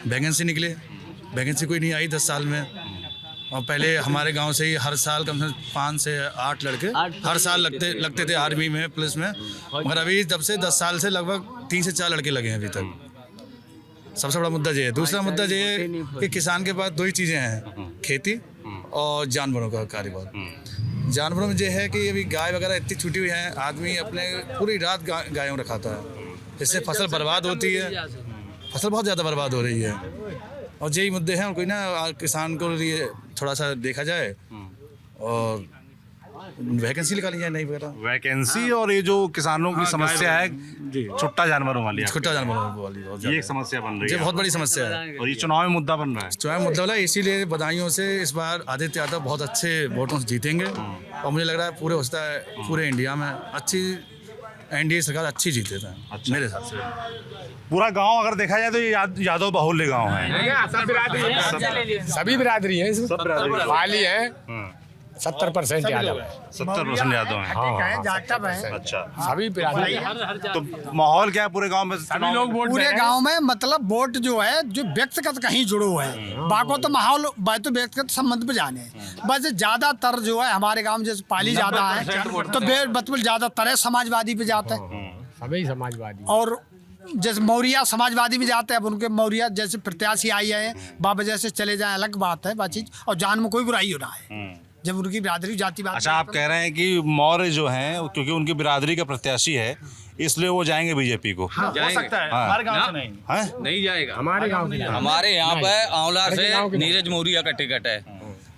वैकेंसी निकले। वैकेंसी कोई नहीं आई 10 साल में। और पहले हमारे गांव से ही हर साल कम से कम 5 से 8 लड़के हर साल लगते थे आर्मी में, पुलिस में। मगर अभी जब से 10 साल से लगभग 3 से 4 लड़के लगे हैं अभी तक। सबसे बड़ा मुद्दा ये है। दूसरा मुद्दा ये है कि किसान के पास 2 ही चीज़ें हैं, खेती और जानवरों का कारोबार। जानवरों में ये है कि अभी गाय वगैरह इतनी छूटी हुई हैं, आदमी अपने पूरी रात गायों रखाता है, इससे फसल बर्बाद होती है, फसल बहुत ज़्यादा बर्बाद हो रही है। और यही मुद्दे हैं। और कोई ना किसान को लिए थोड़ा सा देखा जाए और वैकेंसी निकाली जाए नहीं वगैरह। वैकेंसी और ये जो किसानों की समस्या है छुट्टा जानवरों वाली, छोटा जानवरों वाली ये एक समस्या बन रही ये है बहुत बड़ी समस्या है और ये चुनाव में मुद्दा बन रहा है। चुनाव मुद्दा वाला। इसीलिए बधाइयों से इस बार आदित्य यादव बहुत अच्छे वोटों से जीतेंगे और मुझे लग रहा है पूरे होता है पूरे इंडिया में अच्छी एनडीए सरकार अच्छी जीते थे। अच्छा। मेरे हिसाब से पूरा गांव अगर देखा जाए तो ये यादव बाहुल्य गांव है। सभी बिरादरी है इसमें। वाली है 70% यादव है। 70% यादव है। अच्छा। सभी बिरादरी है। तो माहौल क्या है पूरे गांव में? सभी लोग वोट पूरे गांव में मतलब वोट जो है जो व्यक्तिगत कहीं जुड़ो है, बाको तो माहौल बात तो व्यक्तिगत संबंध पे जाने। बस ज्यादातर जो है हमारे गांव में जैसे पाली ज्यादा है तो मतलब ज्यादातर है समाजवादी पे जाता है। सभी समाजवादी। और जैसे मौर्या समाजवादी में जाते हैं, अब उनके मौर्या जैसे प्रत्याशी आई है बाबा जैसे चले जाए अलग बात है बातचीत। और जान में कोई बुराई हो रहा है जब उनकी बिरादरी जाति बात। अच्छा, आप कह रहे हैं कि मौर्य जो हैं क्योंकि उनकी बिरादरी का प्रत्याशी है इसलिए वो जाएंगे बीजेपी को। हो सकता है। हमारे गांव से नहीं नहीं जाएगा। हमारे गांव के हमारे यहाँ पे आंवला से नीरज मौर्या का टिकट है,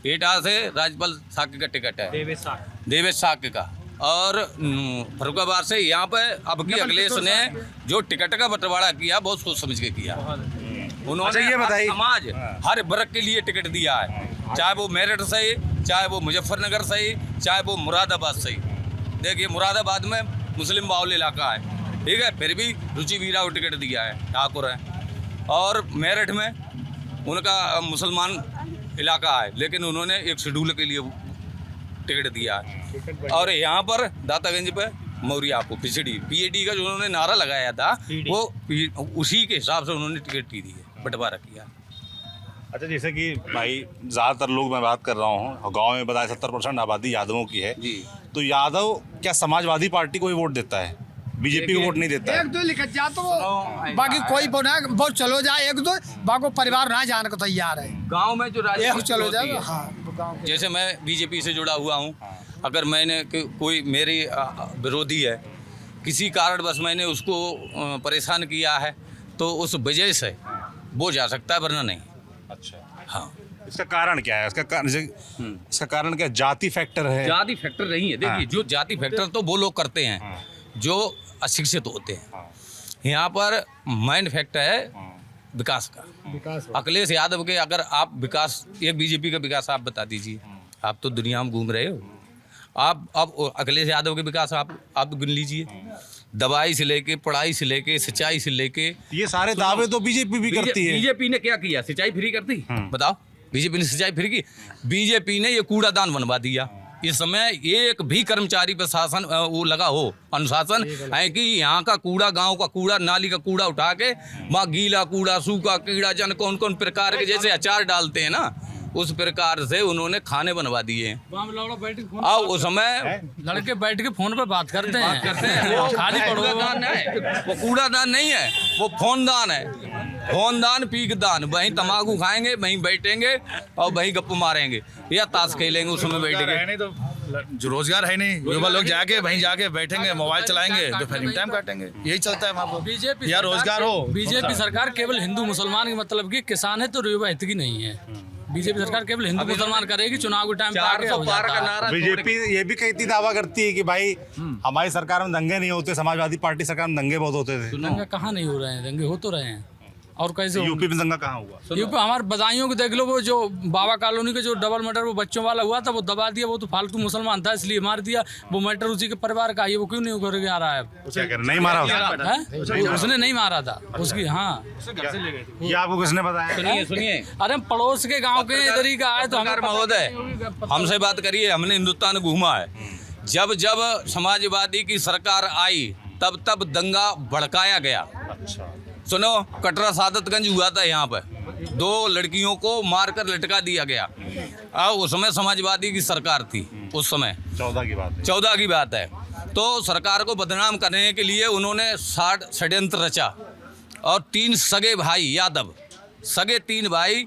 एटा से राजपाल साके का टिकट है, देवेश साके का। और फरुखाबाद से यहाँ पे अब की अखिलेश ने जो टिकट का बंटवारा किया बहुत सोच समझ के किया। उन्होंने ये बताइए समाज हर वर्ग के लिए टिकट दिया है, चाहे वो मेरठ से ही, चाहे वो मुजफ्फरनगर से ही, चाहे वो मुरादाबाद से ही। देखिए मुरादाबाद में मुस्लिम बाहुल्य इलाका है, ठीक है, फिर भी रुचि वीरा को टिकट दिया है, ठाकुर है। और मेरठ में उनका मुसलमान इलाका है लेकिन उन्होंने एक शेड्यूल के लिए टिकट दिया है। और यहाँ पर दातागंज पे मौर्या आपको पीएडी का जो उन्होंने नारा लगाया था वो उसी के हिसाब से उन्होंने टिकट दी है, बंटवारा किया। अच्छा, जैसे कि भाई ज़्यादातर लोग मैं बात कर रहा हूँ गांव में बताया 70% आबादी यादवों की है जी। तो यादव क्या समाजवादी पार्टी को ही वोट देता है, बीजेपी को वोट नहीं देता है? 1-2 लिखत जा तो बाकी कोई बहुत चलो जाए 1-2 बाको परिवार ना जाने को तैयार है। गांव में जो राजनीति चलो होती है, जाए। हाँ, जैसे मैं बीजेपी से जुड़ा हुआ हूँ, अगर मैंने कोई मेरी विरोधी है किसी कारणवश मैंने उसको परेशान किया है तो उस वजह से वो जा सकता है वरना नहीं। अच्छा, हाँ। इसका कारण क्या है? इसका कारण क्या? जाति फैक्टर है? जाति फैक्टर नहीं है। देखिए जो जाति फैक्टर तो वो लोग करते हैं जो अशिक्षित होते हैं। यहाँ पर मेन फैक्टर है विकास का। अखिलेश यादव के अगर आप विकास, एक बीजेपी का विकास आप बता दीजिए। आप तो दुनिया में घूम रहे हो, आप अब अखिलेश यादव के विकास आप गिन लीजिए। दवाई से लेके, पढ़ाई से लेके, सिंचाई से लेके, ये सारे दावे तो बीजेपी भी करती है। बीजेपी ने क्या किया? सिंचाई फ्री कर दी। बताओ, बीजेपी ने सिंचाई फ्री की? बीजेपी ने ये कूड़ादान बनवा दिया। इस समय एक भी कर्मचारी पर शासन वो लगा हो अनुशासन है कि यहाँ का कूड़ा, गांव का कूड़ा, नाली का कूड़ा उठा के वहाँ गीला कूड़ा, सूखा कीड़ा, जन कौन कौन प्रकार के जैसे अचार डालते हैं ना उस प्रकार से उन्होंने खाने बनवा दिए हैं। और उस समय लड़के बैठ के फोन पे बात करते हैं। वो खाली कूड़ादान है, वो कूड़ादान नहीं है, वो फोनदान है। फोनदान, पीकदान, वहीं तम्बाकू खाएंगे, वहीं बैठेंगे और वहीं गप्प मारेंगे या ताश खेलेंगे उस समय बैठ के। नहीं तो जो रोजगार है नहीं, युवा लोग जाके वहीं जाके बैठेंगे, मोबाइल चलाएंगे, दोपहर टाइम काटेंगे, यही चलता है वहाँ पर। बीजेपी या रोजगार हो। बीजेपी सरकार केवल हिंदू मुसलमान के मतलब की, किसान है तो युवा हित की नहीं है। बीजेपी सरकार केवल हिंदू मुसलमान करेगी, चुनाव के टाइम पे आगे हो जाता है। बीजेपी ये भी कहती दावा करती है कि भाई हमारी सरकार में दंगे नहीं होते, समाजवादी पार्टी सरकार में दंगे बहुत होते थे। दंगे कहाँ नहीं हो रहे हैं, दंगे हो तो रहे हैं। और कैसे यूपी में दंगा कहाँ हुआ? यूपी हमारे बदायूं को देख लो, वो जो बाबा कॉलोनी के जो डबल मर्डर वो बच्चों वाला हुआ था, वो दबा दिया। वो तो फालतू मुसलमान था इसलिए मार दिया। वो मर्डर उसी के परिवार का है, वो क्यों नहीं करके आ रहा है? क्या कह रहे, नहीं मारा उसने नहीं मारा था उसकी। हाँ, ये आपको किसने बताया? सुनिए, अरे हम पड़ोस के गांव के इधर ही का है, तो हमें महोदय हमसे बात करिए। हमने हिंदुस्तान घूमा है, जब जब समाजवादी की सरकार आई तब तब दंगा भड़काया गया। अच्छा, सुनो, कटरा सादतगंज हुआ था, यहाँ पर 2 लड़कियों को मारकर लटका दिया गया। अब उस समय समाजवादी की सरकार थी, उस समय 14 की बात है। 14 की बात है। तो सरकार को बदनाम करने के लिए उन्होंने षड्यंत्र रचा और 3 सगे भाई यादव, सगे 3 भाई,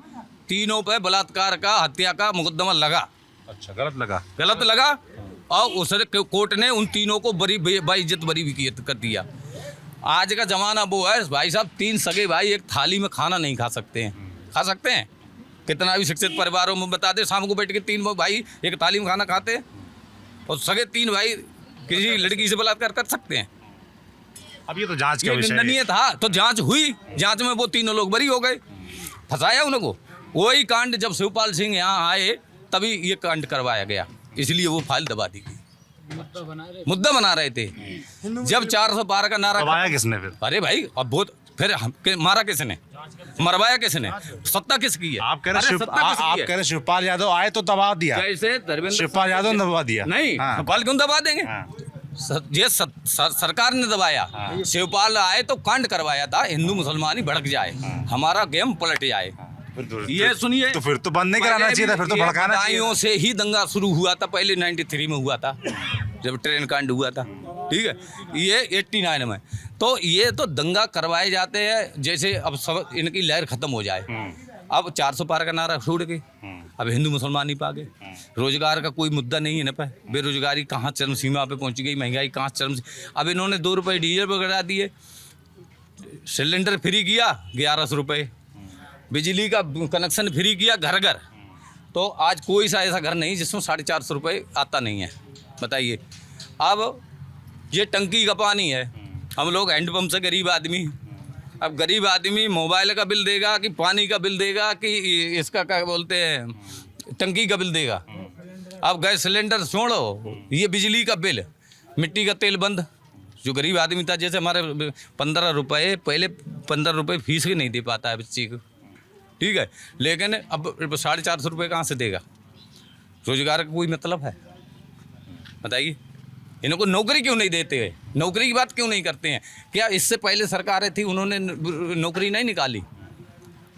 तीनों पे बलात्कार का, हत्या का मुकदमा लगा। अच्छा, गलत लगा। और उस कोर्ट ने उन तीनों को बरी बेइज्जत बरी कर दिया। आज का जमाना वो है भाई साहब, 3 सगे भाई एक थाली में खाना नहीं खा सकते हैं। खा सकते हैं? कितना भी शिक्षित परिवारों में बता दे, शाम को बैठ के 3 भाई एक थाली में खाना खाते हैं। और सगे 3 भाई किसी लड़की से बलात्कार कर सकते हैं? अब ये तो जांच का ये विषय है। निंदनीय था। तो जांच हुई, जांच में वो तीनों लोग बरी हो गए, फंसाया उनको। वही कांड जब शिवपाल सिंह यहाँ आए तभी ये कांड करवाया गया, इसलिए वो फाइल दबा दी गई। मुद्दा बना रहे थे। जब 400 पार का नारा दबाया किसने फिर? अरे भाई, अब बहुत फिर मारा किसने, मरवाया किसने, सत्ता किसकी है? आप कह रहे शिवपाल यादव आए तो दबा दिया। कैसे धर्मेंद्र शिवपाल यादव ने दबा दिया? नहीं, शिवपाल क्यों दबा देंगे? ये सरकार ने दबाया। शिवपाल आए तो कांड करवाया था, हिंदू मुसलमान ही भड़क जाए, हमारा गेम पलट जाए। ये सुनिए, तो फिर तो बंद नहीं कराना चाहिए था, फिर तो भड़काना चाहिए। से ही दंगा शुरू हुआ था। पहले 93 में हुआ था जब ट्रेन कांड हुआ था, ठीक है। ये 89 में। तो ये तो दंगा करवाए जाते हैं जैसे अब सब इनकी लहर खत्म हो जाए। अब 400 पार का नारा छोड़ के अब हिंदू मुसलमान ही पा गए। रोजगार का कोई मुद्दा नहीं है ना पे, बेरोजगारी कहाँ चरम सीमा पे पहुंच गई, महंगाई कहाँ चरम। अब इन्होंने 2 रुपये डीजल पर गिरा दिए, सिलेंडर फ्री किया 1100 रुपये, बिजली का कनेक्शन फ्री किया घर घर। तो आज कोई सा ऐसा घर नहीं जिसमें 450 रुपये आता नहीं है, बताइए। अब ये टंकी का पानी है, हम लोग हैंडपम्प से गरीब आदमी। अब गरीब आदमी मोबाइल का बिल देगा कि पानी का बिल देगा कि इसका क्या बोलते हैं टंकी का बिल देगा। अब गैस सिलेंडर छोड़ो, ये बिजली का बिल, मिट्टी का तेल बंद। जो गरीब आदमी था, जैसे हमारे 15 रुपये, पहले 15 रुपये फीस ही नहीं दे पाता है बच्ची को, ठीक है। लेकिन अब 450 रुपये कहाँ से देगा? रोजगार का कोई मतलब है? बताइए। इनको नौकरी क्यों नहीं देते हैं? नौकरी की बात क्यों नहीं करते हैं? क्या इससे पहले सरकारें थी, उन्होंने नौकरी नहीं निकाली?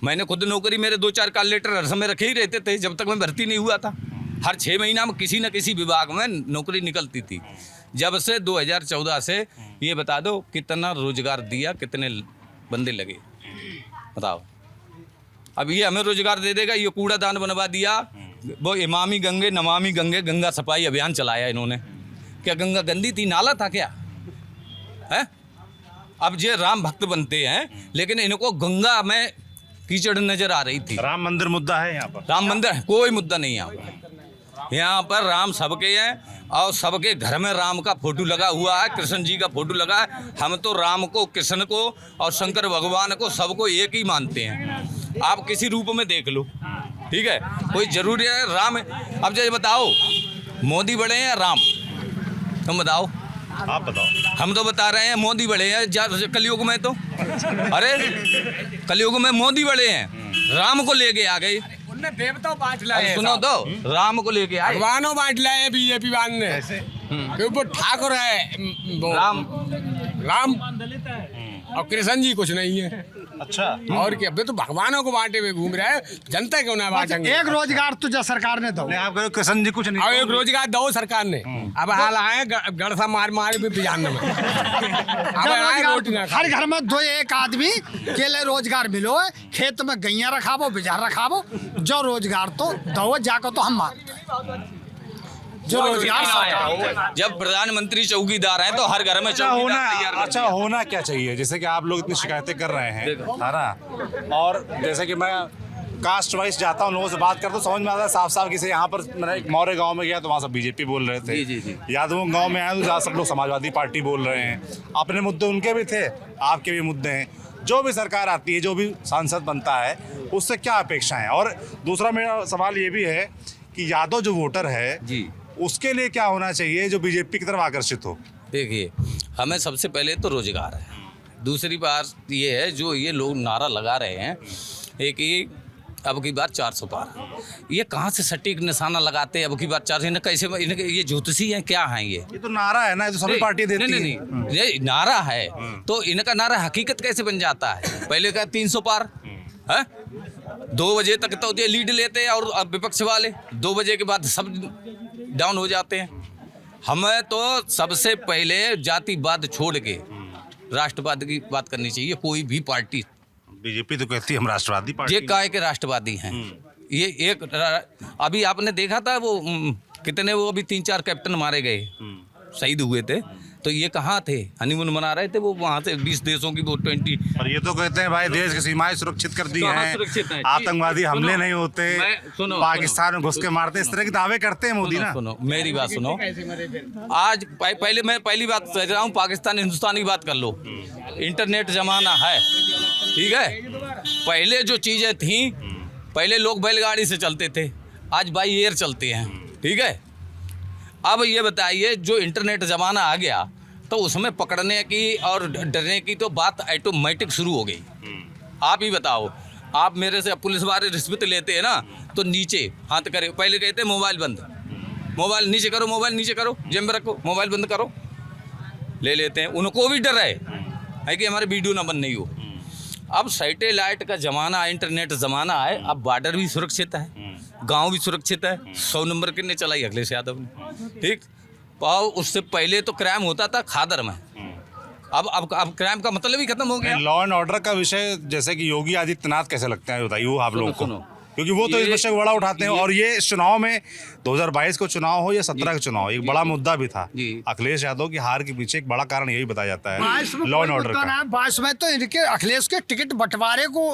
मैंने खुद नौकरी, मेरे 2-4 कॉल लेटर हर समय रखे ही रहते थे जब तक मैं भर्ती नहीं हुआ था। हर 6 महीना में किसी न किसी विभाग में नौकरी निकलती थी। जब से 2014 से ये बता दो कितना रोजगार दिया, कितने बंदे लगे, बताओ। अब ये हमें रोजगार दे देगा, ये कूड़ादान बनवा दिया। वो इमामी गंगे नमामि गंगे, गंगा सफाई अभियान चलाया इन्होंने। क्या गंगा गंदी थी? नाला था क्या है? अब ये राम भक्त बनते हैं, लेकिन इनको गंगा में कीचड़ नजर आ रही थी। राम मंदिर मुद्दा है यहाँ पर? राम मंदिर कोई मुद्दा नहीं यहाँ पर राम सबके हैं और सबके घर में राम का फोटो लगा हुआ है, कृष्ण जी का फोटो लगा है। हम तो राम को, कृष्ण को और शंकर भगवान को सबको एक ही मानते हैं। आप किसी रूप में देख लो, ठीक है, कोई जरूरी है राम। अब जो बताओ, मोदी बड़े हैं या राम? तुम बताओ। आप बताओ। हम तो बता रहे हैं मोदी बड़े हैं कलयुग में। तो अरे कलयुग में मोदी बड़े हैं, राम को लेके आ गए। उनने देवता बांट लाए। सुनो तो, राम को लेके आए, भगवानों बांट लाए बीजेपी वाले ने। क्योंकि वो ठाकुर है वो राम और कृष्ण जी कुछ नहीं है। अच्छा, और क्या? अबे तो भगवानों को बांटे हुए घूम रहे हैं, जनता क्यों ना बांटेंगे? एक रोजगार तो जो सरकार ने दो। आप कहो कृष्ण जी कुछ नहीं, और एक रोजगार दो सरकार ने। अब हाल आए गड़सा मार मार भी बिजान में। अब आए रोटी ना हर घर में 2-1 आदमी के लिए रोजगार मिलो है। खेत में गैया रखाबो, बिजार रखाबो, जो रोजगार तो दो जाकर तो हम मानते हैं। जो रोजगार जब प्रधानमंत्री चौकीदार हैं तो हर घर में चौकीदार तैयार कर दिया। होना क्या चाहिए? जैसे कि आप लोग इतनी शिकायतें कर रहे हैं, है ना? और जैसे कि मैं कास्ट वाइज जाता हूँ, लोगों से बात करता हूँ, समझ में आता है साफ साफ किसी यहाँ पर मैंने एक मौर्य गांव में गया तो वहाँ सब बीजेपी बोल रहे थे। जी। यादव गांव में आए तो जहाँ सब लोग समाजवादी पार्टी बोल रहे हैं। अपने मुद्दे उनके भी थे, आपके भी मुद्दे हैं। जो भी सरकार आती है, जो भी सांसद बनता है, उससे क्या अपेक्षाएं? और दूसरा मेरा सवाल ये भी है कि यादव जो वोटर है जी, उसके लिए क्या होना चाहिए जो बीजेपी की तरफ आकर्षित हो? देखिए, हमें सबसे पहले तो रोजगार है। दूसरी बात ये है, जो ये लोग नारा लगा रहे हैं एक ही अब की बार 400 पार, ये कहाँ से सटीक निशाना लगाते हैं अब की बार 400? इन्हें कैसे, इन्हें ये ज्योतिषी हैं क्या हैं ये तो नारा है ना, ये तो सभी पार्टी देती है। नहीं, ये नारा है तो इनका नारा हकीकत कैसे बन जाता है? पहले का 300 पार है, 2 बजे तक तो ये लीड लेते हैं और अब विपक्ष वाले 2 बजे के बाद सब डाउन हो जाते हैं। हमें तो सबसे पहले जातिवाद छोड़ के राष्ट्रवाद की बात करनी चाहिए। कोई भी पार्टी, बीजेपी तो कहती है हम राष्ट्रवादी पार्टी ये काय के राष्ट्रवादी हैं। ये एक अभी आपने देखा था वो कितने, वो अभी 3-4 कैप्टन मारे गए, शहीद हुए थे, तो ये कहाँ थे? हनीमून मना रहे थे वो वहाँ से 20 देशों की वो 20। और ये तो कहते हैं भाई देश की सीमाएं सुरक्षित कर दी सुरक्षित हैं, हैं। आतंकवादी हमले नहीं होते, सुनो, पाकिस्तान में घुस के मारते, इस तरह के दावे करते हैं मोदी ना। सुनो मेरी बात सुनो, आज पहले मैं पहली बात कह रहा हूँ, पाकिस्तान हिंदुस्तान की बात कर लो, इंटरनेट जमाना है, ठीक है। पहले जो चीज़ें थी, पहले लोग बैलगाड़ी से चलते थे, आज बाई एयर चलते हैं, ठीक है। अब ये बताइए, जो इंटरनेट ज़माना आ गया तो उसमें पकड़ने की और डरने की तो बात ऑटोमेटिक शुरू हो गई। आप ही बताओ, आप मेरे से पुलिस वाले रिश्वत लेते हैं ना, तो नीचे हाथ करे, पहले कहते हैं मोबाइल बंद, मोबाइल नीचे करो, मोबाइल नीचे करो, जेब में रखो, मोबाइल बंद करो, ले लेते हैं। उनको भी डर है कि हमारे वीडियो ना बंद नहीं हो। अब सैटेलाइट का ज़माना, इंटरनेट ज़माना है, अब बॉर्डर भी सुरक्षित है, गांव भी सुरक्षित है। 100 नंबर किसने चलाई? अखिलेश यादव ने, ठीक। और उससे पहले तो क्राइम होता था खादर में, अब क्राइम का मतलब ही खत्म हो गया। लॉ एंड ऑर्डर का विषय जैसे कि योगी आदित्यनाथ कैसे लगते हैं बताइए वो आप लोगों को, क्योंकि वो तो इस विषय को बड़ा उठाते हैं। और ये इस चुनाव में 2022 को चुनाव हो या 17 का चुनाव, एक बड़ा मुद्दा भी था। अखिलेश यादव की हार के पीछे एक बड़ा कारण यही बताया जाता है लॉ एंड ऑर्डर का। 22 में तो इनके अखिलेश के टिकट बंटवारे को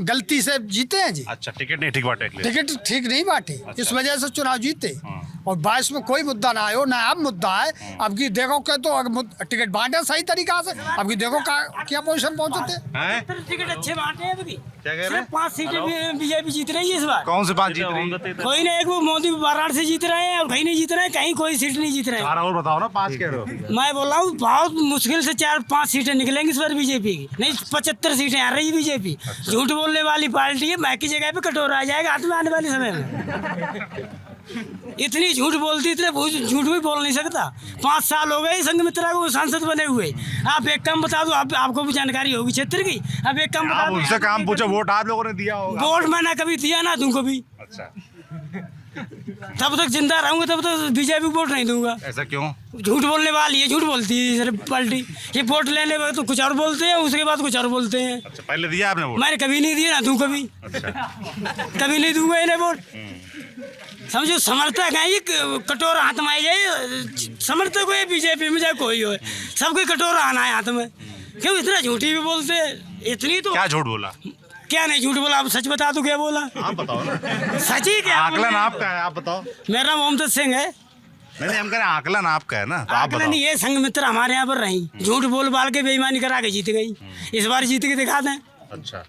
गलती से जीते हैं जी। अच्छा, टिकट नहीं ठीक बांटे, टिकट ठीक नहीं बांटे, इस वजह से चुनाव जीते। और 22 में कोई मुद्दा ना आयो, ना अब मुद्दा है। अब की देखो के तो टिकट बांटे सही तरीका से, अब की देखो क्या पोजीशन पहुंचते हैं। टिकट अच्छे बांटे हैं अभी, क्या कह रहे हैं? 5 सीटें बीजेपी जीत रही है इस बार। कौन से 5 जीत रही है? कोई नहीं, एक वो मोदी वाराणसी जीत रहे हैं और कहीं नहीं जीत रहे हैं, कहीं कोई सीट नहीं जीत रहे हैं। और बताओ ना, 5 कह रहे हो? मैं बोल रहा हूँ बहुत मुश्किल से 4-5 सीटें निकलेंगी इस बार बीजेपी की, नहीं 75 सीटें आ रही है बीजेपी। झूठ बोलने वाली पार्टी है, बाकी जगह पे कटोरा आ जाएगा हाथ में आने वाले समय में। इतनी झूठ बोलती, इतने झूठ भी बोल नहीं सकता। 5 साल हो गए संघमित्रा को सांसद बने हुए। आप एक काम बता दो, आपको भी जानकारी होगी क्षेत्र की। अब एक काम बता दो, उनसे काम पूछो, वोट आप लोगों ने दिया होगा। वोट मैंने कभी दिया ना दूंगा भी। अच्छा, तब तक जिंदा रहूंगा तब तक बीजेपी वोट नहीं दूंगा। ऐसा क्यों? झूठ बोलने वाली है, झूठ बोलती है सर पार्टी। ये वोट लेने में तो कुछ और बोलते हैं, उसके बाद कुछ और बोलते हैं। अच्छा, पहले दिया आपने वोट? मैंने कभी नहीं दिया, ना दूं कभी। कभी नहीं दूंगा इन्हें वोट। समझो, समर्थक है ये, कटोरा हाथ में आए, समर्थक हो बीजेपी में चाहे कोई हो, सबके कटोरा आना है हाथ में। क्यों इतना झूठी भी बोलते हैं? इतनी तो क्या झूठ बोला? क्या नहीं झूठ बोला? आप सच बता दो, क्या बोला? आप बताओ ना। सच ही क्या? आकलन आपका है, आप बताओ। मेरा नाम मोहम्मद सिंह है। नहीं, हम कह रहे हैं आकलन आपका है ना, तो आप बताओ। आकलन ये संघमित्र हमारे यहाँ पर रही, झूठ बोल बाल के बेईमानी करा के जीत गई। इस बार जीत के दिखा दें। अच्छा,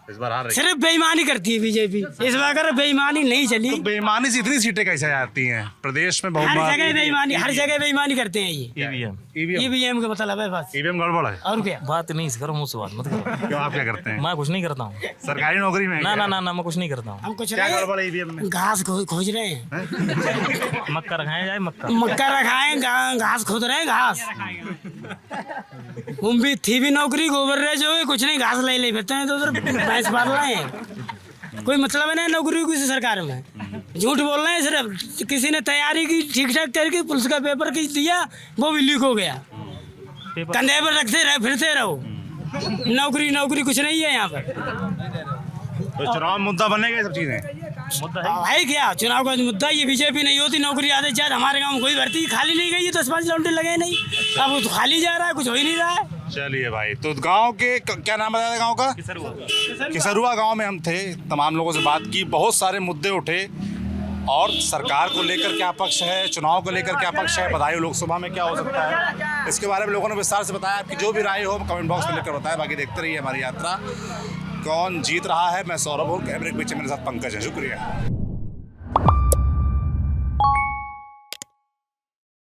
इस बार हार रही। सिर्फ बेईमानी करती है बीजेपी। इस बार अगर बेईमानी नहीं चली तो बेईमानी से इतनी सीटें कैसे आती हैं प्रदेश में? बहुत हर जगह बेईमानी, हर जगह बेईमानी करते हैं ये। ईवीएम का मतलब है बस। ईवीएम गड़बड़ है और क्या? बात नहीं करो, मुझसे बात मत करो। क्यों, आप क्या करते हैं? मैं कुछ नहीं करता हूँ, सरकारी नौकरी में? ना मैं कुछ नहीं करता हूँ। हम कुछ क्या गड़बड़ है ईवीएम में? घास खोज रहे हैं। मक्का रखाए जाए, मक्का रखाए, घास खोद रहे हैं, घास। उन भी थी भी नौकरी, गोबर रहे जो कुछ नहीं, घास ले फिरते हैं, तो उधर भैंस पाल रहे हैं। कोई मतलब नहीं नौकरी किसी सरकार में। झूठ बोल रहे हैं सिर्फ। किसी ने तैयारी की ठीक ठाक करके पुलिस का पेपर खींच दिया, वो भी लीक हो गया। कंधे पर रखते रहे, फिरते रहो। नौकरी कुछ नहीं है यहाँ पर। तो चुनाव मुद्दा बनेगा ये सब चीजें? है क्या चुनाव का मुद्दा? ये बीजेपी नहीं होती नौकरी आते चाहे हमारे गाँव में कोई भर्ती खाली नहीं गई है, 10-5 लौंडे लगे नहीं। अब तो खाली जा रहा है, कुछ हो ही नहीं रहा है। चलिए भाई, तो गांव के क्या नाम बताया गांव का? किसरुआ गांव में हम थे, तमाम लोगों से बात की, बहुत सारे मुद्दे उठे और सरकार को लेकर क्या पक्ष है, चुनाव को लेकर क्या पक्ष है, बदायूं लोकसभा में क्या हो सकता है, इसके बारे में लोगों ने विस्तार से बताया। आपकी जो भी राय हो कमेंट बॉक्स में लिखकर बताएं। बाकी देखते रहिए हमारी यात्रा। कौन जीत रहा है, मैं सौरभ हूँ, कैमरे के पीछे मेरे साथ पंकज है। शुक्रिया।